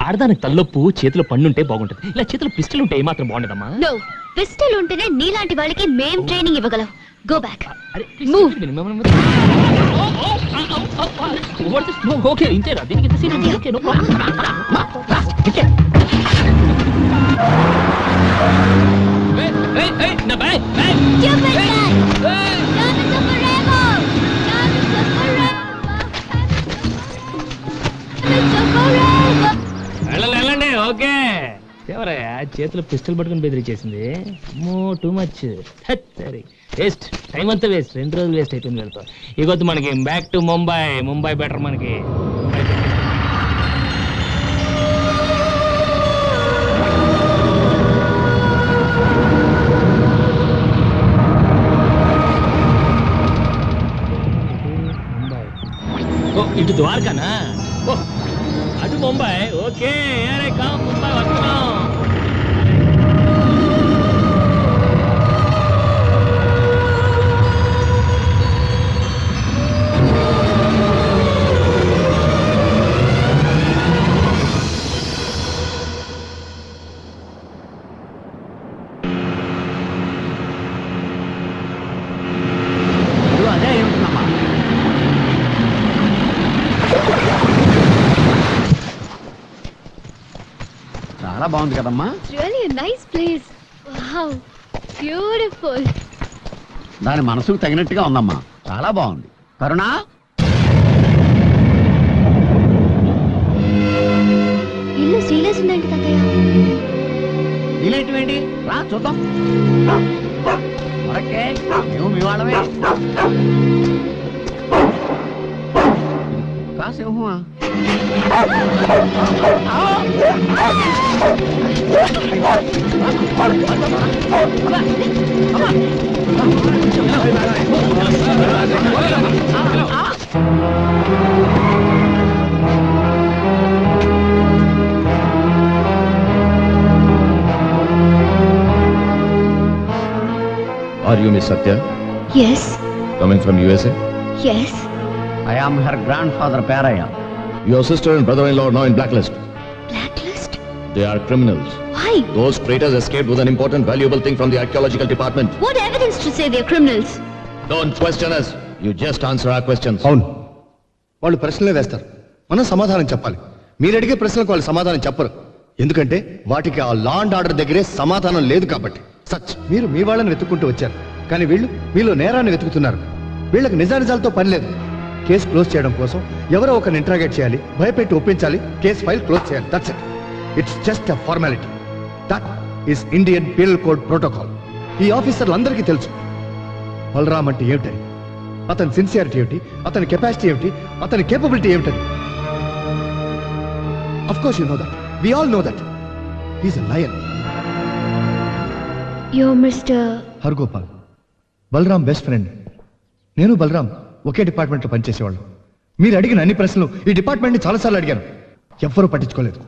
ఆడదానికి తల్లొప్పు చేతిలో పన్నుంటే బాగుంటది. ఇలా చేతిలో పిస్టల్ ఉంటే ఏమాత్రం బాగుండదమ్మా. No, పిస్టల్ ఉంటేనే నీలాంటి వాళ్ళకి మేం ట్రైనింగ్ ఇవ్వగలం. Go back. Move. ఓకే ఇంతేరా? దీనికి ఎంత సీన్ ఉంది? Okay no problem. నా bag Stupid guy. None is forever. None is forever. వెళ్ళండి. ఓకే ఎవరయ్యా చేతిలో పిస్టల్ పట్టుకుని బెదిరించేసింది? Too much. సరే వేస్ట్, టైం అంతా వేస్ట్. 2 రోజులు వేస్ట్ అయిపోయింది వెళ్తా. ఇగొద్దు మనకి బ్యాక్ టు ముంబై బెటర్ మనకి. ఇటు ద్వారకానా? అటు ముంబై. ఓకే ముంబై వస్తున్నాం. అదే ఏమిటమ్మా? చాలా బాగుంది కదమ్మా. Really a nice place. Wow, beautiful. దాని మనసుకు తగినట్టుగా ఉందమ్మా. చాలా బాగుంది. కరుణ ఇల్లు సీరియస్ ఉందండి తాతయ్య. ఇలాంటివేంటి? రా చూద్దాం. ఓకే మేము మీ వాళ్ళమే. కాసేమా Are you Miss Satya? Yes, Coming from USA? yes. I am her grandfather Paraya. Your sister and brother-in-law are now in blacklist. Blacklist? They are criminals. Why? Those traitors escaped with an important, valuable thing from the archaeological department. What evidence to say they're criminals? Don't question us. You just answer our questions. అవును, వాళ్ళు ప్రశ్నలే వేస్తారు, మనం సమాధానం చెప్పాలి. మీరు అడిగే ప్రశ్నలకు వాళ్ళు సమాధానం చెప్పరు. ఎందుకంటే వాటికి ఆ లా అండ్ ఆర్డర్ దగ్గరే సమాధానం లేదు కాబట్టి. సచ్ మీరు మీ వాళ్ళని వెతుక్కుంటూ వచ్చారు, కానీ వీళ్ళు మీలో నేరాన్ని వెతుకుతున్నారు. వీళ్ళకి నిజానిజాలతో పని లేదు. కేసు క్లోజ్ చేయడం కోసం ఎవరో ఒకరిని ఇంట్రాగేట్ చేయాలి, భయపెట్టి ఒప్పించాలి, కేసు ఫైల్ క్లోజ్ చేయాలి. That's it. It's just a formality. That is Indian penal code protocol. ఈ ఆఫీసర్లందరికీ తెలుసు బలరామ్ అంటే ఏమిటని, అతని సిన్సియారిటీ ఏమిటి, అతని కెపాసిటీ ఏమిటి, అతని కేపబిలిటీ ఏమిటని. Of course you know that. We all know that. He's a liar. You're Mr. Hargopal, Balaram best friend. నేను బలరాం ఒకే డిపార్ట్మెంట్లో పనిచేసేవాళ్ళు. మీరు అడిగిన అన్ని ప్రశ్నలు ఈ డిపార్ట్మెంట్ని చాలాసార్లు అడిగాను, ఎవ్వరూ పట్టించుకోలేదు.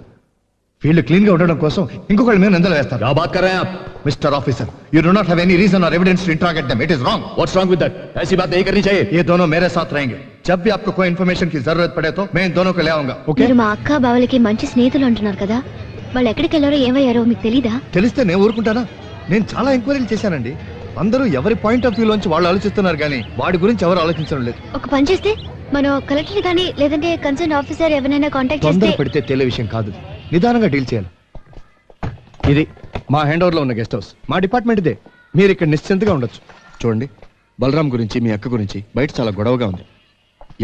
ఫీల్డ్ క్లీన్ గా ఉండడం కోసం ఇంకొకళ్ళ మీద నిందలు వేస్తారు. क्या बात कर रहे हैं आप? Mister officer, you do not have any reason or evidence to interrogate them. It is wrong. What's wrong with that? ऐसी बात नहीं करनी चाहिए. ये दोनों मेरे साथ रहेंगे. जब भी आपको कोई इन्फॉर्मेशन की जरूरत पड़े तो मैं इन दोनों को ले आऊंगा. ओके? మీరు మా అక్క బావలకి మంచి స్నేహితులు అంటున్నారు కదా, వాళ్ళు ఎక్కడికి వెళ్ళారో ఏమయ్యారో మీకు తెలీదా? తెలిస్తే నేను ఊరుకుంటానా? నేను చాలా ఎంక్వైరీలు చేశానండి. అందరూ ఎవరి పాయింట్ ఆఫ్ వ్యూ లోంచి వాళ్ళు ఆలోచిస్తున్నారు కానీ వాడి గురించి ఎవరు ఆలోచించడం లేదు. ఒక పని చేస్తే మనం కలెక్టర్ కానీ లేదంటే కన్సర్న్ ఆఫీసర్ ఎవరైనా కాంటాక్ట్ చేస్తే. తొందర పడితే తెలియ విషయం కాదు, నిదానంగా డీల్ చేయాలి. ఇది మా హ్యాండ్ ఓవర్ లో ఉన్న గెస్ట్ హౌస్, మా డిపార్ట్మెంట్ ఇదే. మీరు ఇక్కడ నిశ్చింతగా ఉండొచ్చు. చూడండి, బలరాం గురించి మీ అక్క గురించి బయట చాలా గొడవగా ఉంది.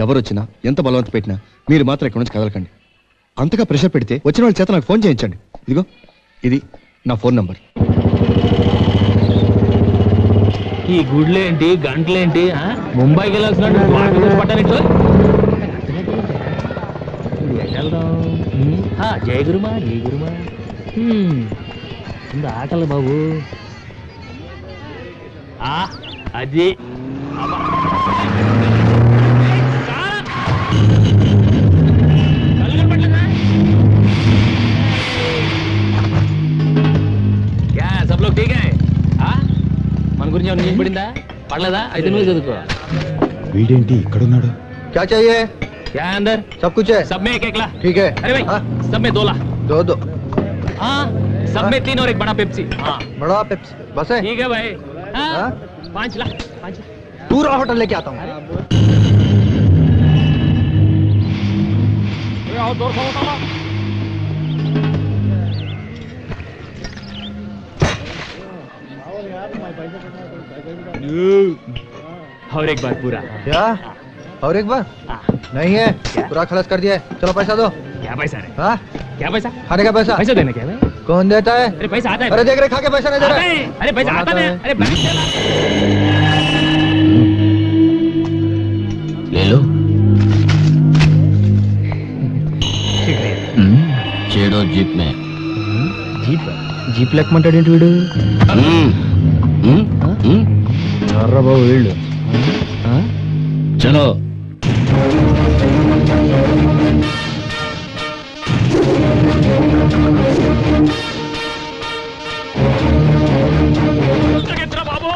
ఎవరు వచ్చినా ఎంత బలవంత పెట్టినా మీరు మాత్రం ఇక్కడ నుంచి కదలకండి. అంతగా ప్రెషర్ పెడితే వచ్చిన వాళ్ళ చేత నాకు ఫోన్ చేయించండి. ఇదిగో ఇది నా ఫోన్ నంబర్. ఈ గుడ్లేంటి గంటలేంటి ముంబైకి వెళ్ళాల్సిన పట్టాలి. జయ గురుమా జయ గురుమా ఆకలి బాబు. అది सब लोग ठीक है? మన గురించి ఏమైనా నీకు పడిందా? పడలేదా? అయితే నువ్వు చదువుకో. వీడేంటి ఇక్కడున్నాడు? क्या चाहिए? क्या है अंदर? सब कुछ है. सब में एक एक ला. ठीक है. अरे भाई सब में 2 ला. दो. हाँ सब में 3 और एक बड़ा पेप्सी. हाँ बड़ा पेप्सी बस है. ठीक है भाई. हाँ 5 ला. पूरा होटल लेके आता हूँ. और एक बार पूरा. क्या? और एक बार? नहीं है, पूरा खलास कर दिया है. चलो पैसा दो. क्या पैसा रे? हाँ? क्या पैसा? खाने का पैसा. पैसा देने क्या है? कौन देता है? अरे पैसा आता है. अरे देख रहे खा के पैसा नहीं दे रहा है. अरे पैसा आता है. अरे ले लो. చేడో జీప్ మే. జీప్ లెక్కమంటాడేంటి వీడు? బాబు వీళ్ళు. చలో. బాబు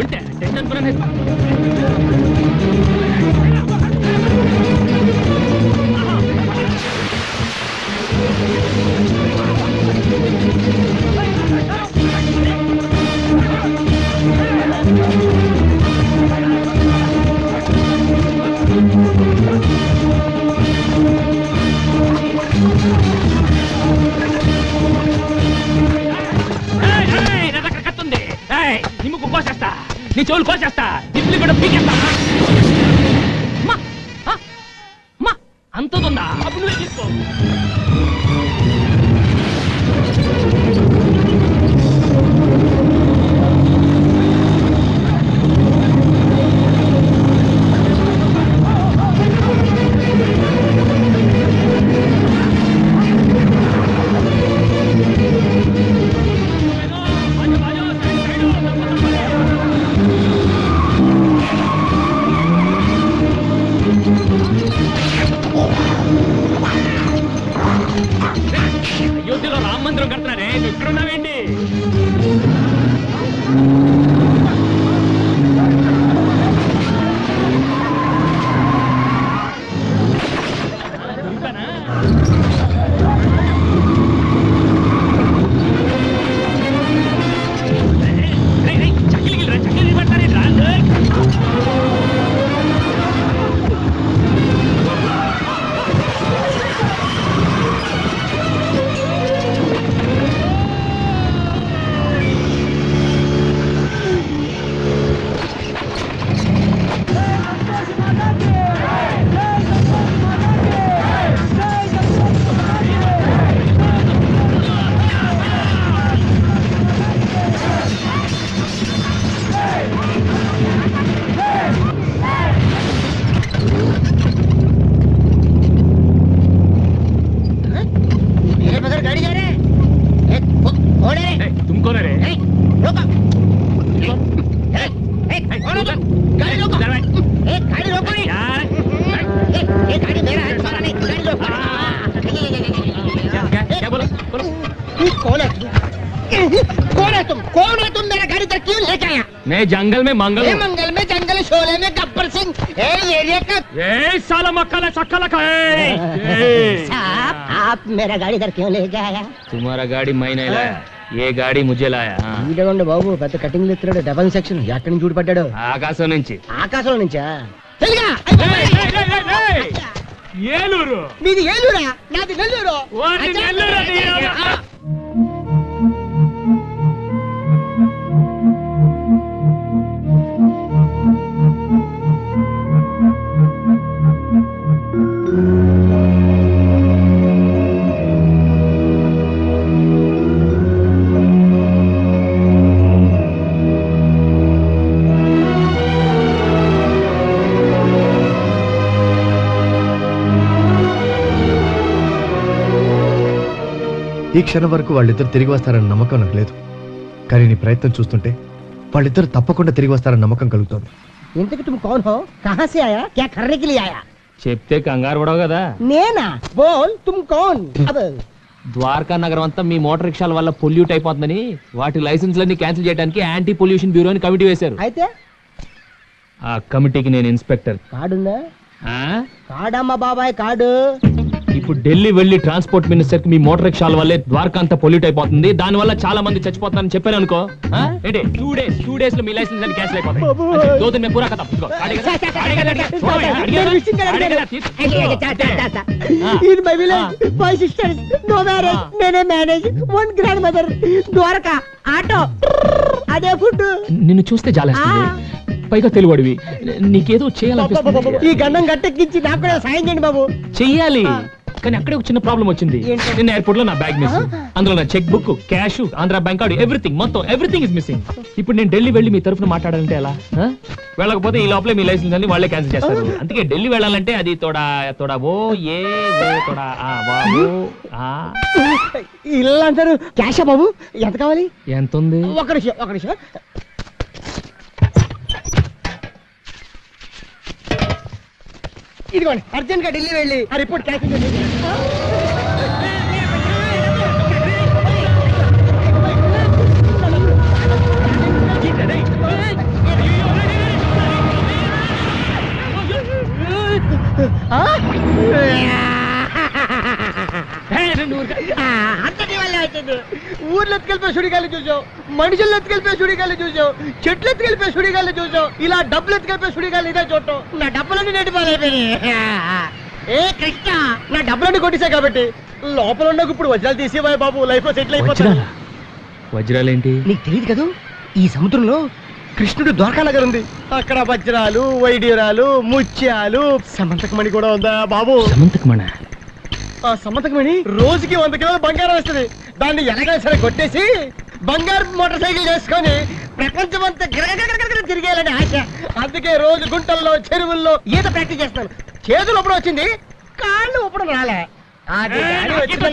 ఉంటే టెన్షన్ కూడా నిమ్ముకు కోసేస్తా, నీ చెవులు కోసేస్తా, దిప్పులు కూడా పీకేస్తా. అంతుందా? అప్పుడు నువ్వే తీసుకో. गाड़ी जा रहे हैं। कौन है? तुम कौन है रे? रोको। कौन है तुम? गाड़ी रोको। गाड़ी रोको नहीं। ये गाड़ी मेरा है, सारा नहीं। गाड़ी रोको। क्या बोलो? कौन है तुम? कौन है तुम? कौन है तुम? मेरा गाड़ी तक क्यों लेके आया? मैं जंगल में मंगल हूँ। मंगल में जंगल शोले में गब्बर सिंह एरिया का। ए साला मक्खा सक्का लखा साहब आप मेरा गाड़ी इधर क्यों लेके आया? तुम्हारा गाड़ी मैं नहीं लाया, ये गाड़ी मुझे लाया. వీడేవండి బాబు పెద్ద కటింగ్ ఎత్తున్నాడు డబల్ సెక్షన్ ఎక్కడి నుంచి చూడపడ్డాడు? ఆకాశం నుంచి. ఆకాశంలో నుంచా? ఏలూరు. మీది ఏలూరా? నాది నెల్లూరు. ఈ క్షణం వరకు వాళ్ళిద్దరు తిరిగి వస్తారన్న నమ్మకం నాకు లేదు, కానీ నీ ప్రయత్నం చూస్తుంటే వాళ్ళిద్దరు తప్పకుండా తిరిగి వస్తారన్న నమ్మకం కలుగుతోంది. ఇంతకు तुम कौन हो? कहां से आया? क्या करने के लिए आया? చెప్తే కంగారు పడవు కదా. నేనా? బోల్ तुम कौन? अब ద్వారకా నగరం అంతా మీ మోటార్ రిక్షాల వల్ల పొల్యూట్ అయిపోతుందని వాటి లైసెన్స్లన్నీ క్యాన్సిల్ చేయడానికి యాంటీ పొల్యూషన్ బ్యూరోని కమిటీ వేశారు. అయితే ఆ కమిటీకి నేను ఇన్స్పెక్టర్. కార్డుందా? కార్డమ్మా బాబాయ్ కార్డు. ఇప్పుడు ఢిల్లీ వెళ్లి ట్రాన్స్పోర్ట్ మినిస్టర్ కి మీ మోటార్ రిక్షాల వల్లే ద్వారకా అంతా పొల్యూట్ అయిపోతుంది, దాని వల్ల చాలా మంది చచ్చిపోతున్నారని చెప్పాను అనుకో. ఏంటి 2 days లో మీ లైసెన్స్ అన్ని క్యాన్సిల్ అయిపోతాయి. 2 दिन में पूरा खत्म. In my village, my sisters, no marriage, నేనే మేనేజ్, 1 grandmother, ద్వారకా, ఆటో, అదే ఫుడ్. నిన్ను చూస్తే జాలేస్తుంది, పైగా తెలుగుడివి, నీకేదో చేయాలనిపిస్తుంది. ఈ గండం గట్టెక్కించి నాకు కూడా సాయం చేయండి బాబు. చెయ్యాలి, కానీ అక్కడే ఒక చిన్న ప్రాబ్లం వచ్చింది. నిన్న ఎయిర్పోర్ట్ లో నా బ్యాగ్ మిస్, అందులో నా cheque book, cash, Andhra bank card, everything is missing. ఇప్పుడు నేను ఢిల్లీ వెళ్ళి మీ తరఫున మాట్లాడాలంటే ఎలా? వెళ్ళకపోతే ఈ లోపలే మీ లైసెన్స్ అన్ని వాళ్ళే క్యాన్సిల్ చేస్తారు. అందుకే ఢిల్లీ వెళ్ళాలంటే అది తోడా ఓ ఏ ఓ తోడా ఇల్లు అంటారు. క్యాషా బాబు? ఎంత కావాలి? ఎంత ఉంది? ఒక నిమిషం. ఇదిగోండి, అర్జెంట్ గా ఢిల్లీ వెళ్ళి ఆ రిపోర్ట్ క్యాన్సిల్ చేయండి. అంతటి వల్లే వచ్చింది. ఊర్లో ఎత్తుకెళ్ళిపోయి సుడిగాలి చూసావు, మనుషులు ఎత్తుకెళ్ళిపోయి సుడిగాలి చూసావు, చెట్లు ఎత్తుకెళ్ళిపోయి సుడిగాలి చూసావు, ఇలా డబ్బులు ఎత్తుకెళ్ళిపోయి సుడిగాలి ఇదే చూడటం. నా డబ్బులన్నీ నెట్టిపోయిపోయినాయి. ఏ కృష్ణ, నా డబ్బులన్నీ కొట్టేశాయి కాబట్టి లోపల ఉండకు ఇప్పుడు వజ్రాలు తీసేవాయి బాబు, లైఫ్ లో సెటిల్ అయిపోతాను. వజ్రాలేంటి? నీకు తెలియదు కదా, ఈ సముద్రంలో కృష్ణుడు ద్వారకా నగర్ ఉంది, అక్కడ వజ్రాలు, వైడ్యూరాలు, ముత్యాలు, సమంతకమణి కూడా ఉందా బాబు? సమంతకమణ? ఆ సమంతకమణి రోజుకి 100 కిలోల బంగారం వస్తుంది. దాన్ని ఎలాగైనా సరే కొట్టేసి బంగారు మోటార్ సైకిల్ చేసుకొని ప్రపంచం అంతా గిరగిర తిరిగేయాలని ఆశ. అందుకే రోజు గుంటల్లో, చెరువుల్లో ఈత ప్రాక్టీస్ చేస్తాను. చేతులు ఒప్పుడు వచ్చింది, కాళ్ళు ఒప్పుడు రాలే. అది వచ్చింది.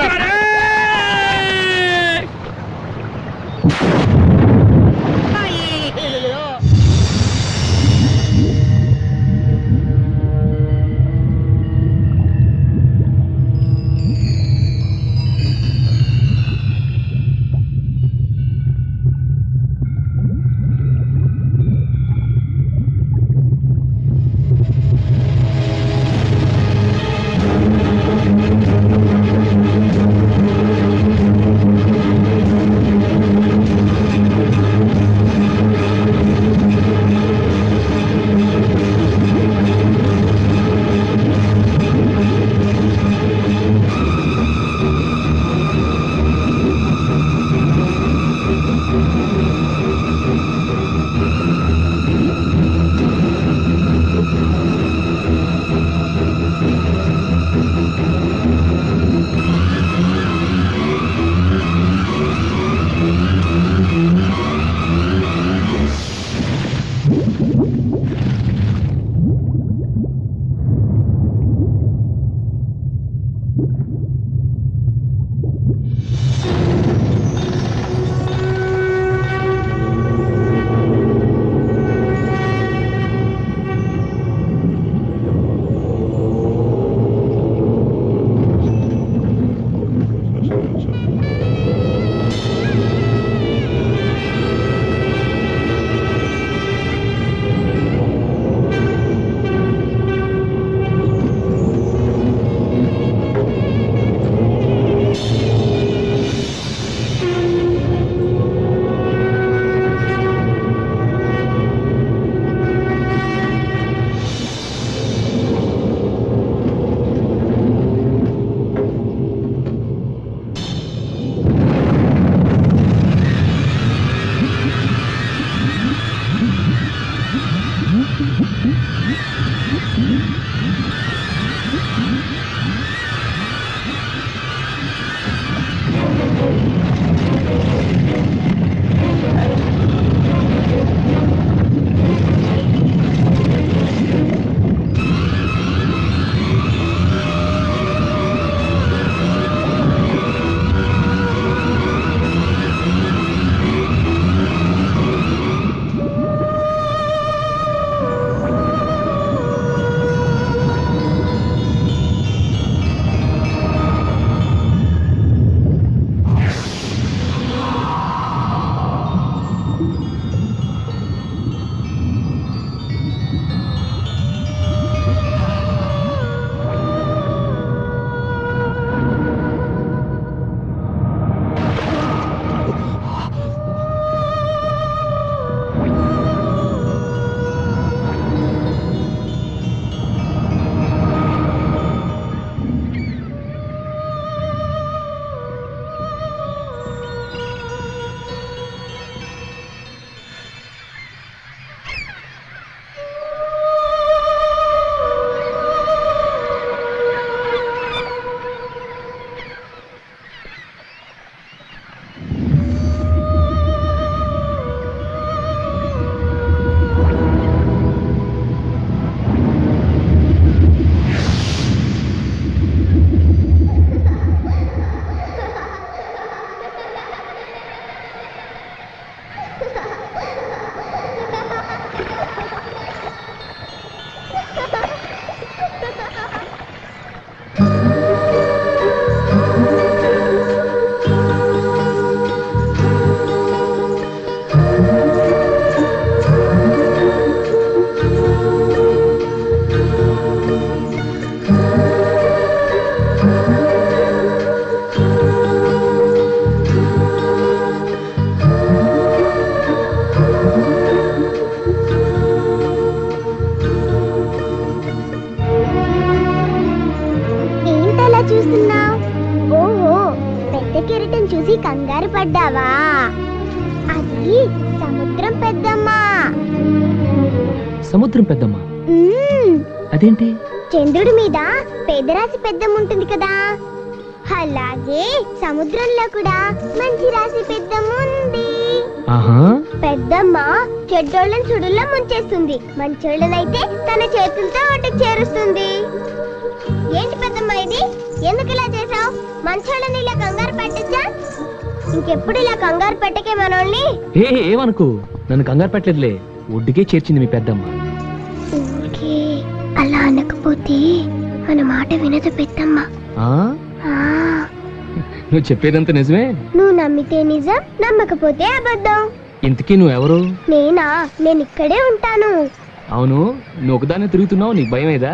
కంగారు పడ్డావా? అది సముద్రం పెద్దమ్మా. సముద్రం పెద్దమ్మా అదేంటి? చంద్రుడి మీద పేదరాశి పెద్దమ్మ ఉంటుంది కదా, అలాగే సముద్రంలో కూడా మంచి రాశి పెద్దమ్మ ఉంది. పెద్దమ్మ చెడ్డోళ్ళని సుడుల్లో ముంచేస్తుంది, మంచోళ్ళనైతే తన చేతులతో ఒడ్డుకు చేరుస్తుంది. ఏంటి పెద్దమ్మ ఇది? ఎందుకు ఇలా చేసావు? మంచోళ్ళని ఇలా కంగారు పెట్టచ్చా? ఇంకెప్పుడు ఇలా కంగారు పెట్టకే మనోళ్ళని. ఏమనుకు, నన్ను కంగారు పెట్టలేదులే, ఒడ్డుకే చేర్చింది మీ పెద్దమ్మ. అలా అనకపోతే మన మాట వినదు పెద్దమ్మ. నువ్వు చెప్పేదంతా నిజమే? నువ్వు నమ్మితే నిజం, నమ్మకపోతే అబద్ధం. ఇంతకీ నువ్వెవరు? నేనా? నేను ఇక్కడే ఉంటాను. అవును, నువ్వు ఒకదాన్ని తిరుగుతున్నావు, నీకు భయం ఏదా?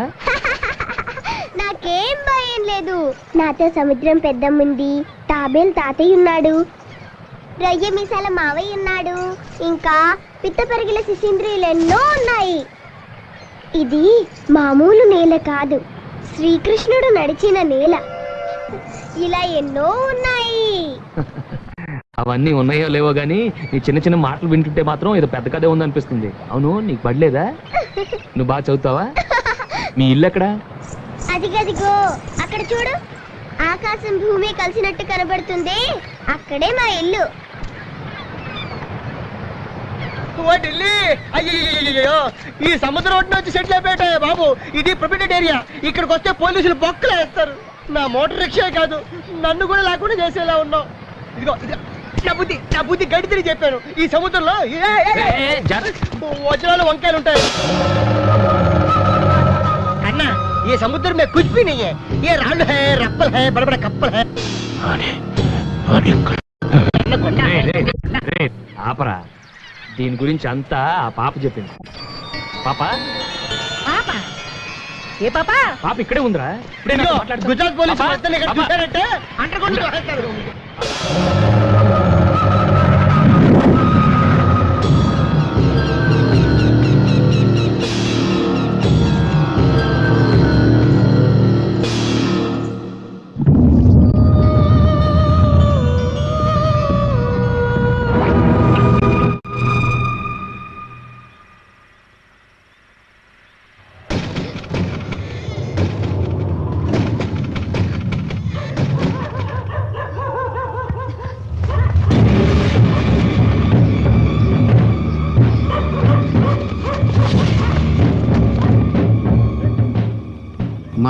నాకేం భయం లేదు. నాతో సముద్రం పెద్దమ్ముంది, తాబేలు తాతయ్య ఉన్నాడు, రొయ్య మీసాల మావయ్య ఉన్నాడు, ఇంకా పిత్త పెరిగిల శిశింద్రియులు ఎన్నో ఉన్నాయి. ఇది మామూలు నేల కాదు, శ్రీకృష్ణుడు నడిచిన నేల. ఇలా ఎన్నో ఉన్నాయి. అవన్నీ ఉన్నాయో లేవో గానీ నీ చిన్న చిన్న మాటలు వింటుంటే మాత్రం ఏదో పెద్ద కథే ఉందనిపిస్తుంది. అవును, నీకు పడలేదా? నువ్వు బాగా చదువుతావా? మీ ఇల్లు ఎక్కడా? అదిగదిగో అక్కడ చూడు, ఆకాశం భూమి కలిసినట్టు కనబడుతుంది, అక్కడే మా ఇల్లు. అయ్యో, ఈ సముద్రం ఒడ్డున వచ్చి సెటిల్ అయిపోయాయి బాబు. ఇది ప్రొటెక్టెడ్ ఏరియా, ఇక్కడికి వస్తే పోలీసులు బొక్కలు వేస్తారు. నా మోటార్ రిక్షా కాదు, నన్ను కూడా లేకుండా చేసేలా ఉన్నావు. ఇదిగో నా బుద్ధి గడి తిరిగి చెప్పాను. ఈ సముద్రంలో వజ్రాలు వంకాయలు ఉంటాయి అన్నా. ये समुद्र में कुछ भी नहीं है, ये रालू है, रप्पल है, बड़े बड़े कप्पल है. ఆపరా, దీని గురించి అంతా ఆ పాప చెప్పింది. పాప ఏ పాప? పాప ఇక్కడే ఉందిరా. గుజరాత్ పోలీసు చూసారంటే అంటర్గొండ.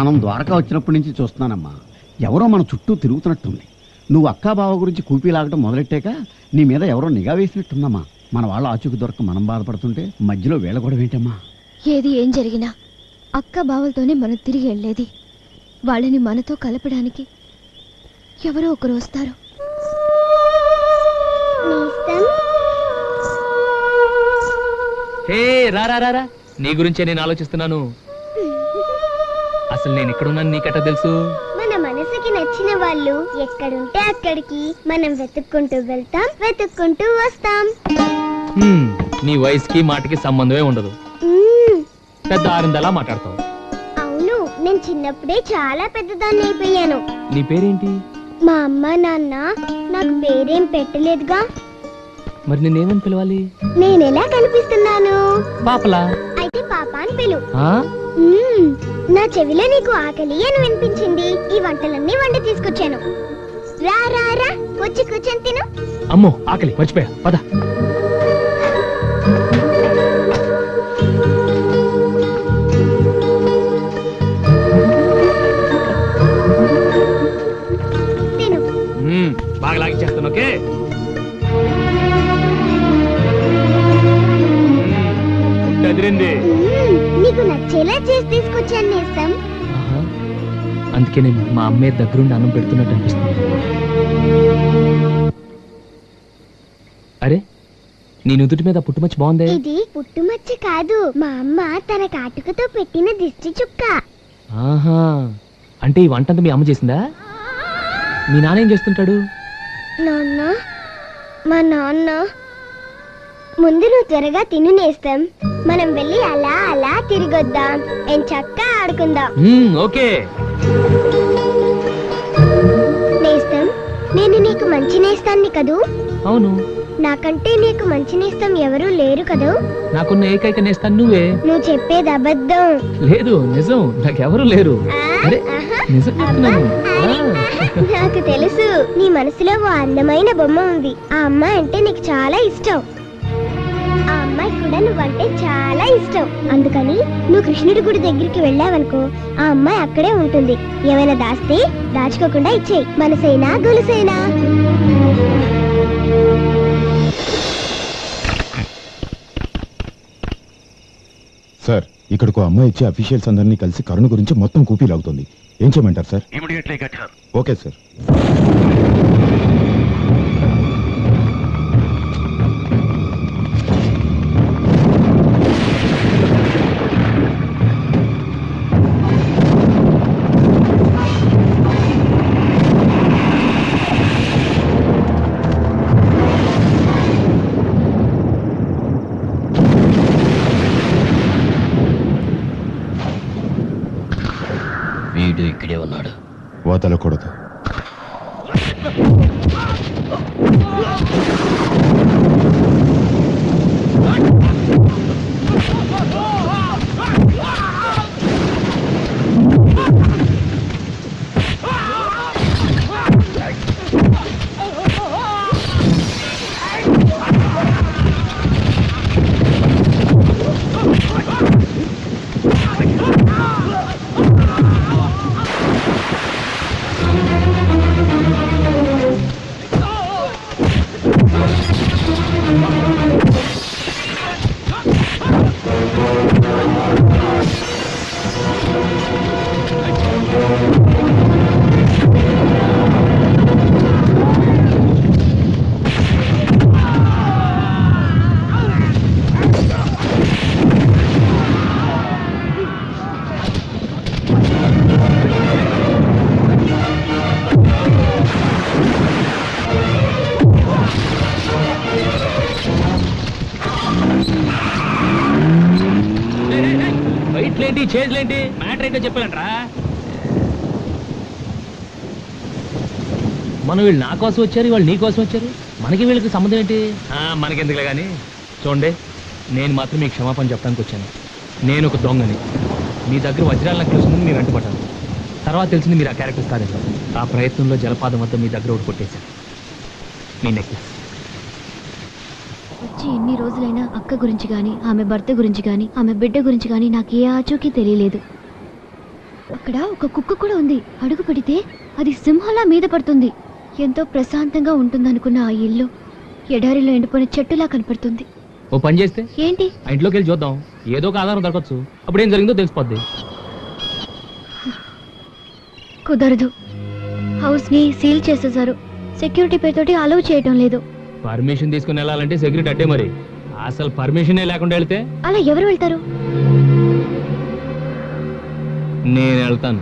మనం ద్వారకా వచ్చినప్పటి నుంచి చూస్తున్నానమ్మా, ఎవరో మన చుట్టూ తిరుగుతున్నట్టుంది. నువ్వు అక్కా బావ గురించి కూపీలాగడం మొదలెట్టాక నీ మీద ఎవరో నిఘా వేసినట్టుందమ్మా. మన వాళ్ళ ఆచూకి దొరక మనం బాధపడుతుంటే మధ్యలో వేళ కూడా ఏంటమ్మా? ఏది ఏం జరిగినా అక్క బావలతోనే మనం తిరిగి వెళ్ళేది. వాళ్ళని మనతో కలపడానికి ఎవరో ఒకరు వస్తారు. హే రా రా రా రా, నీ గురించే నేను ఆలోచిస్తున్నాను. అసలు నేను ఎక్కడున్నాను నీకెట్టా తెలుసు? మన మనసుకి నచ్చిన వాళ్ళు ఎక్కడుంటే అక్కడికి మనం వెతుక్కుంటూ వెళ్తాం, వెతుక్కుంటూ వస్తాం. నీ వయసుకి మాటకి సంబంధమే ఉండదు. పెద్ద ఆరిందలా మాట్లాడతావు. అవును, నేను చిన్నప్పుడే చాలా పెద్దదాన్ని అయిపోయాను. నీ పేరేంటి? మా అమ్మ నాన్న నాకు పేరేం పెట్టలేదుగా. మరి నేనేమని పిలవాలి? నేనెలా కనిపిస్తున్నాను? పాపలా. అయితే పాప అని పిలు. ఆ? నా చెవిలో నీకు ఆకలి అని వినిపించింది. ఈ వంటలన్నీ వండి తీసుకొచ్చాను. రా రా రా, వచ్చి కూర్చొని తిను. అమ్మో ఆకలి, మర్చిపోయా, పద. తిను. బాగా లాగిచ్చేస్తాను, ఓకే? నీకు నచ్చేలా చేసి తీసుకొచ్చాను నేస్తం. అందుకే నేను మా అమ్మే దగ్గరుండి అన్నం పెడుతున్నట్టు అనిపిస్తుంది. అరే, నీ నుదుటి మీద పుట్టుమచ్చి బాగుంది. ఇది పుట్టుమచ్చ కాదు, మా అమ్మ తన కాటుకతో పెట్టిన దిష్టి చుక్క. ఆహా, అంటే ఈ వంటంతా మీ అమ్మ చేసిందా? మీ నాన్న ఏం చేస్తుంటాడు? నాన్న, మా నాన్న. ముందు నువ్వు త్వరగా తిను నేస్తం. మనం వెళ్ళి అలా అలా తిరిగొద్దాం, చక్కగా ఆడుకుందాం. ఓకే నేస్తం, నేను నీకు మంచి నేస్తాన్ని కదూ? అవును. నాకంటే నీకు మంచి నేస్తం ఎవరూ లేరు కదూ? నాకున్న ఏకైక నేస్తాను నువ్వే. నువ్వు చెప్పేది అబద్ధం. లేదు, నిజం, నాకెవరూ లేరు. నిజం చెప్తున్నాను. నాకు తెలుసు, నీ మనసులో ఓ అందమైన బొమ్మ ఉంది. ఆ అమ్మాయి అంటే నీకు చాలా ఇష్టం. ఆ అమ్మాయి కూడా నువ్వంటే చాలా ఇష్టం. అందుకని నువ్వు కృష్ణుడి గుడి దగ్గరికి వెళ్ళావనుకో, ఆ అమ్మాయి అక్కడే ఉంటుంది. ఏమైనా దాస్తే దాచుకోకుండా ఇచ్చేయి. మనసైనా గొలుసైనా. సార్, ఇక్కడికి అమ్మాయి ఇచ్చే అఫీషియల్స్ అందరినీ కలిసి కరుణ గురించి మొత్తం కూపీ లాగుతుంది. ఏం చేయమంటారు సార్? Okay sir. వీడు ఇక్కడే ఉన్నాడు. వదలకూడదు. ఏంటి చేజ్లేంటి మ్యాటర్ ఏంటో చెప్పాలంట్రా. మనం వీళ్ళు నా కోసం వచ్చారు, వాళ్ళు నీ కోసం వచ్చారు, మనకి వీళ్ళకి సంబంధం ఏంటి? మనకెందుకులే కానీ చూడండి, నేను మాత్రం మీకు క్షమాపణ చెప్పడానికి వచ్చాను. నేను ఒక దొంగని, మీ దగ్గర వజ్రాల నెక్లెస్ ఉంది, మీరు అంటుపడ్డాను. తర్వాత తెలిసింది మీరు ఆ క్యారెక్టర్స్ కాదని. ఆ ప్రయత్నంలో జలపాతం వద్ద మీ దగ్గర ఒకటి కొట్టేశాను, మీ నెక్లెస్. వచ్చి ఎన్ని రోజులైనా అక్క గురించి కానీ, ఆమె భర్త గురించి కానీ, ఆమె బిడ్డ గురించి కానీ నాకు ఏ ఆచూకీ తెలియలేదు. అక్కడ ఒక కుక్క కూడా ఉంది. అడుగు పెడితే అది సింహంలా మీద పడుతుంది. ఎంతో ప్రశాంతంగా ఉంటుందనుకున్న ఆ ఇల్లు ఎడారిలో ఎండిపోయిన చెట్టులా కనపడుతుంది. ఓ పని చేస్తే ఏంటి? ఆ ఇంట్లోకి వెళ్ళి చూద్దాం, ఏదో ఒక ఆధారం దొరకచ్చు. అప్పుడు ఏం జరిగిందో తెలిసిపోద్ది. కుదరదు. హౌస్ ని సీల్ చేసేసారు. సెక్యూరిటీ పేరుతోటి అలౌ చేయటం లేదు. పర్మిషన్ తీసుకుని వెళ్ళాలంటే సెక్యూరిటీ అట్టే మరి. అసలు పర్మిషనే లేకుండా వెళ్తే అలా ఎవరు వెళ్తారు? నేను వెళ్తాను.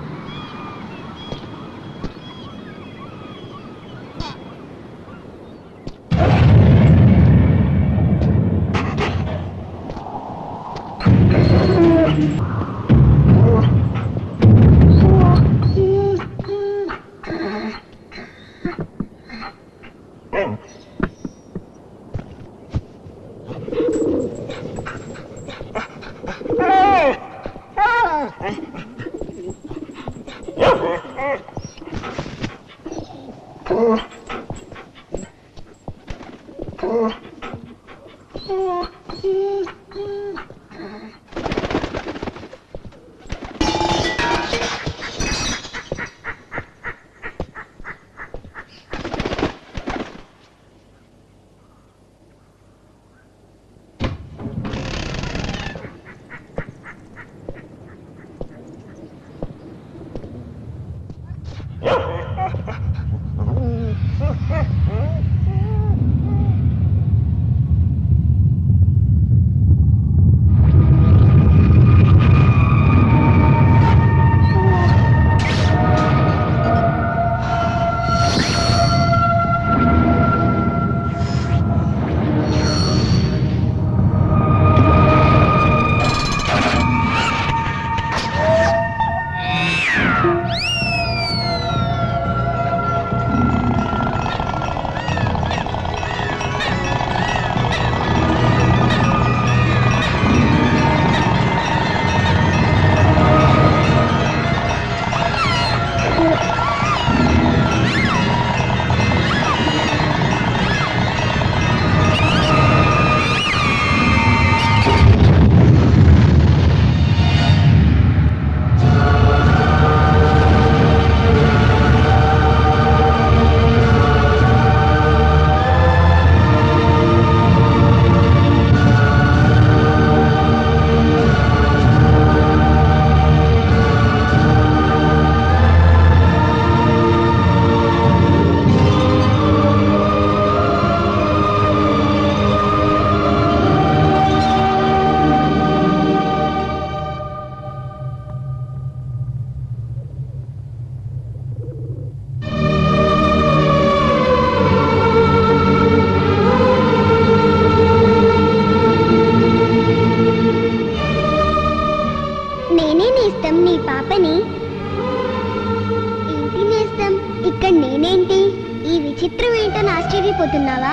ఆశ్చర్యపోతున్నావా?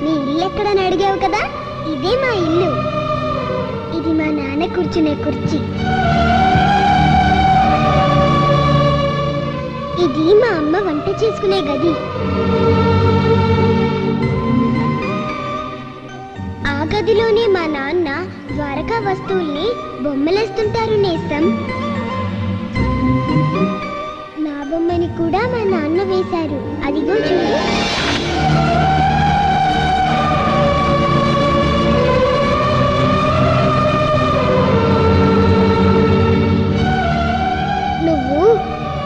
నీ ఇల్లు ఎక్కడని అడిగావు కదా, ఇదే మా ఇల్లు. ఇది మా నాన్న కూర్చునే కుర్చీ. ఇది మా అమ్మ వంట చేసుకునే గది. ఆ గదిలోనే మా నాన్న ద్వారకా వస్తువుల్ని బొమ్మలేస్తుంటారు నేస్తం. నా బొమ్మని కూడా మా నాన్న వేశారు, అదిగో చూడు. నువ్వు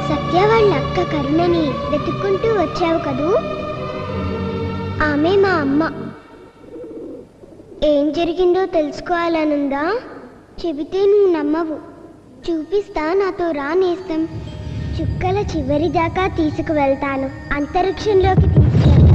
సత్య వాళ్ళ అక్క కరుణని వెతుక్కుంటూ వచ్చావు కదూ, ఆమె మా అమ్మ. ఏం జరిగిందో తెలుసుకోవాలనుందా? చెబితే నువ్వు నమ్మవు. చూపిస్తా, నాతో రా నేస్తం. చుక్కల చివరి దాకా తీసుకువెళ్తాను, అంతరిక్షంలోకి తీసుకెళ్తాను.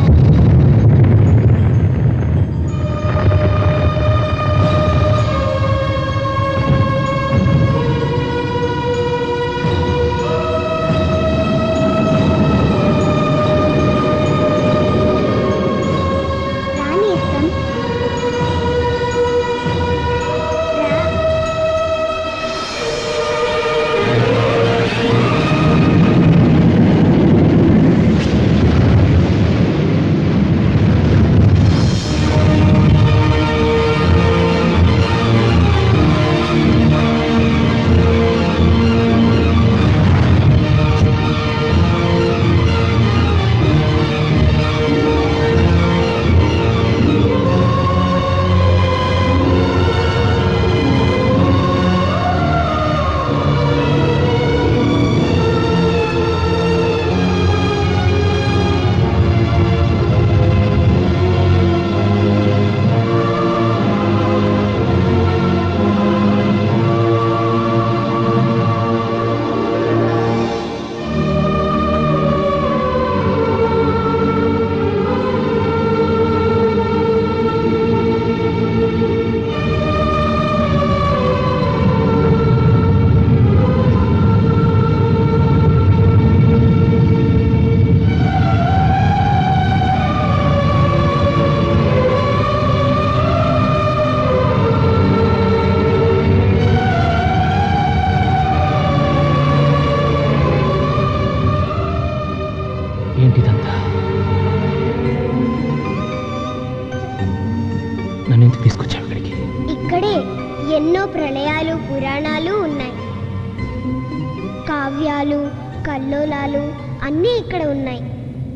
ఎన్నో ప్రళయాలు పురాణాలు ఉన్నాయి. కావ్యాలు కల్లోలాలు అన్నీ ఇక్కడ ఉన్నాయి.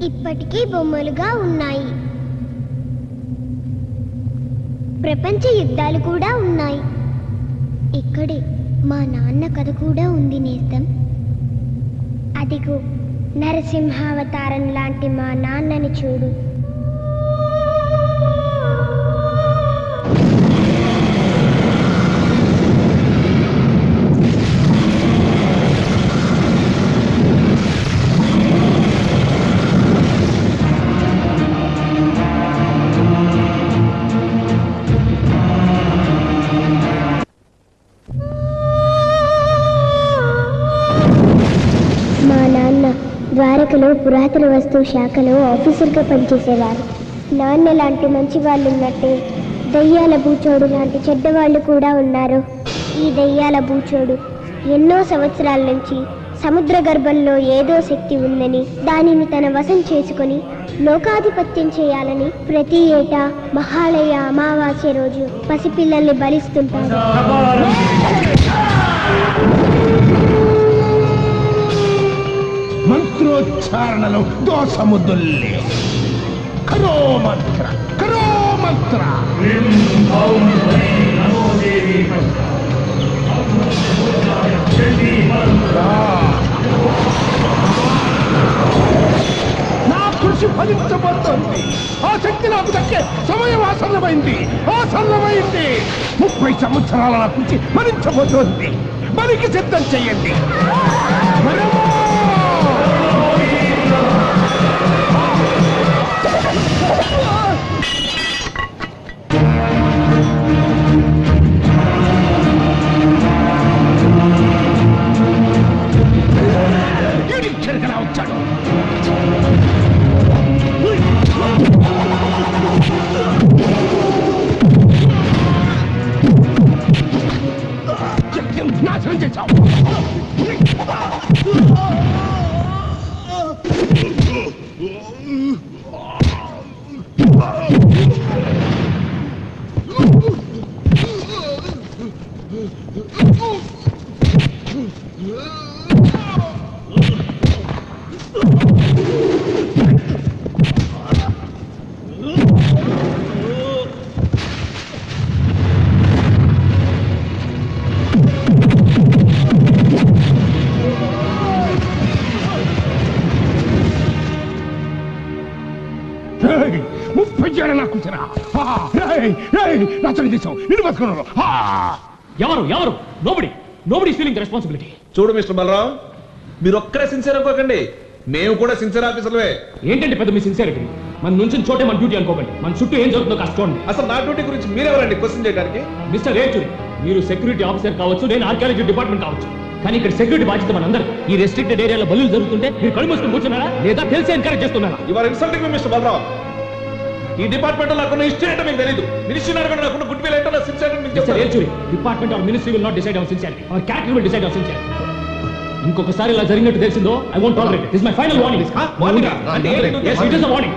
ఇప్పటికీ బొమ్మలుగా ఉన్నాయి. ప్రపంచ యుద్ధాలు కూడా ఉన్నాయి. ఇక్కడే మా నాన్న కథ కూడా ఉంది నేస్తం. అదిగో నరసింహావతారం లాంటి మా నాన్నని చూడు. ద్వారకలో పురాతన వస్తువు శాఖలో ఆఫీసర్గా పనిచేసేవారు. నాన్న లాంటి మంచి వాళ్ళు ఉన్నట్టే దయ్యాల బూచోడు లాంటి చెడ్డవాళ్ళు కూడా ఉన్నారు. ఈ దయ్యాల బూచోడు ఎన్నో సంవత్సరాల నుంచి సముద్ర గర్భంలో ఏదో శక్తి ఉందని, దానిని తన వశం చేసుకొని లోకాధిపత్యం చేయాలని ప్రతి ఏటా మహాలయ అమావాస్య రోజు పసిపిల్లల్ని బలిస్తుంటారు. మంత్రోచ్చారణలో దోషముద్దుల్లే కరో మంత్ర కరో మంత్ర. నా కృషి ఫలించబోతోంది. ఆ శక్తి నాకు దక్కే సమయం ఆసన్నమైంది. 30 సంవత్సరాల నా కృషి ఫలించబోతోంది. మనకి సిద్ధం చెయ్యండి. వచ్చాడు. నాశనం చేశావు. ఎవరు నోబడి ఫీలింగ్ రెస్పాన్సిబిలిటీ. చూడు మిస్టర్ బలరాం, మీరు ఒక్కరే సిన్సియర్ అనుకోకండి, మేము కూడా సిన్సియర్ ఆఫీసర్లే. ఏంటంటే పెద్ద మీ సిన్సియారిటీ? మన నుంచి చోటే మన డ్యూటీ అనుకోకండి. మన చుట్టూ ఏం జరుగుతుందో కాస్త చూడండి. అసలు నా డ్యూటీ గురించి మీరెవరండి క్వశ్చన్ చేయడానికి? మిస్టర్ రేచూరి, మీరు సెక్యూరిటీ ఆఫీసర్ కావచ్చు, నేను ఆర్కియాలజీ డిపార్ట్మెంట్ కావచ్చు, కానీ ఇక్కడ సెక్యూరిటీ బాధ్యత మనందరూ. ఈ రెస్ట్రిక్టెడ్ ఏరియాలో బలులు జరుగుతుంటే మీరు కళ్ళు మూసుకొని కూర్చున్నారా లేదా తెలిసి ఎంకరేజ్ చేస్తున్నారా? You are insulting me mister Balaram. ఈ డిపార్ట్మెంట్ లో నాకున్న హిస్టరీ అంటే మీకు తెలియదు. మినిస్ట్రీ నాకున్న గుడ్ విల్ ఏంటో నా సిన్సియారిటీ మీకు చెప్తాను. Rechuri, department or ministry will not decide our sincerity. Our character will decide our sincerity. ఇంకొకసారి ఇలా జరిగినట్టు తెలిసిందో I won't tolerate. This my final warning. Warning అంటే yes, it is a warning.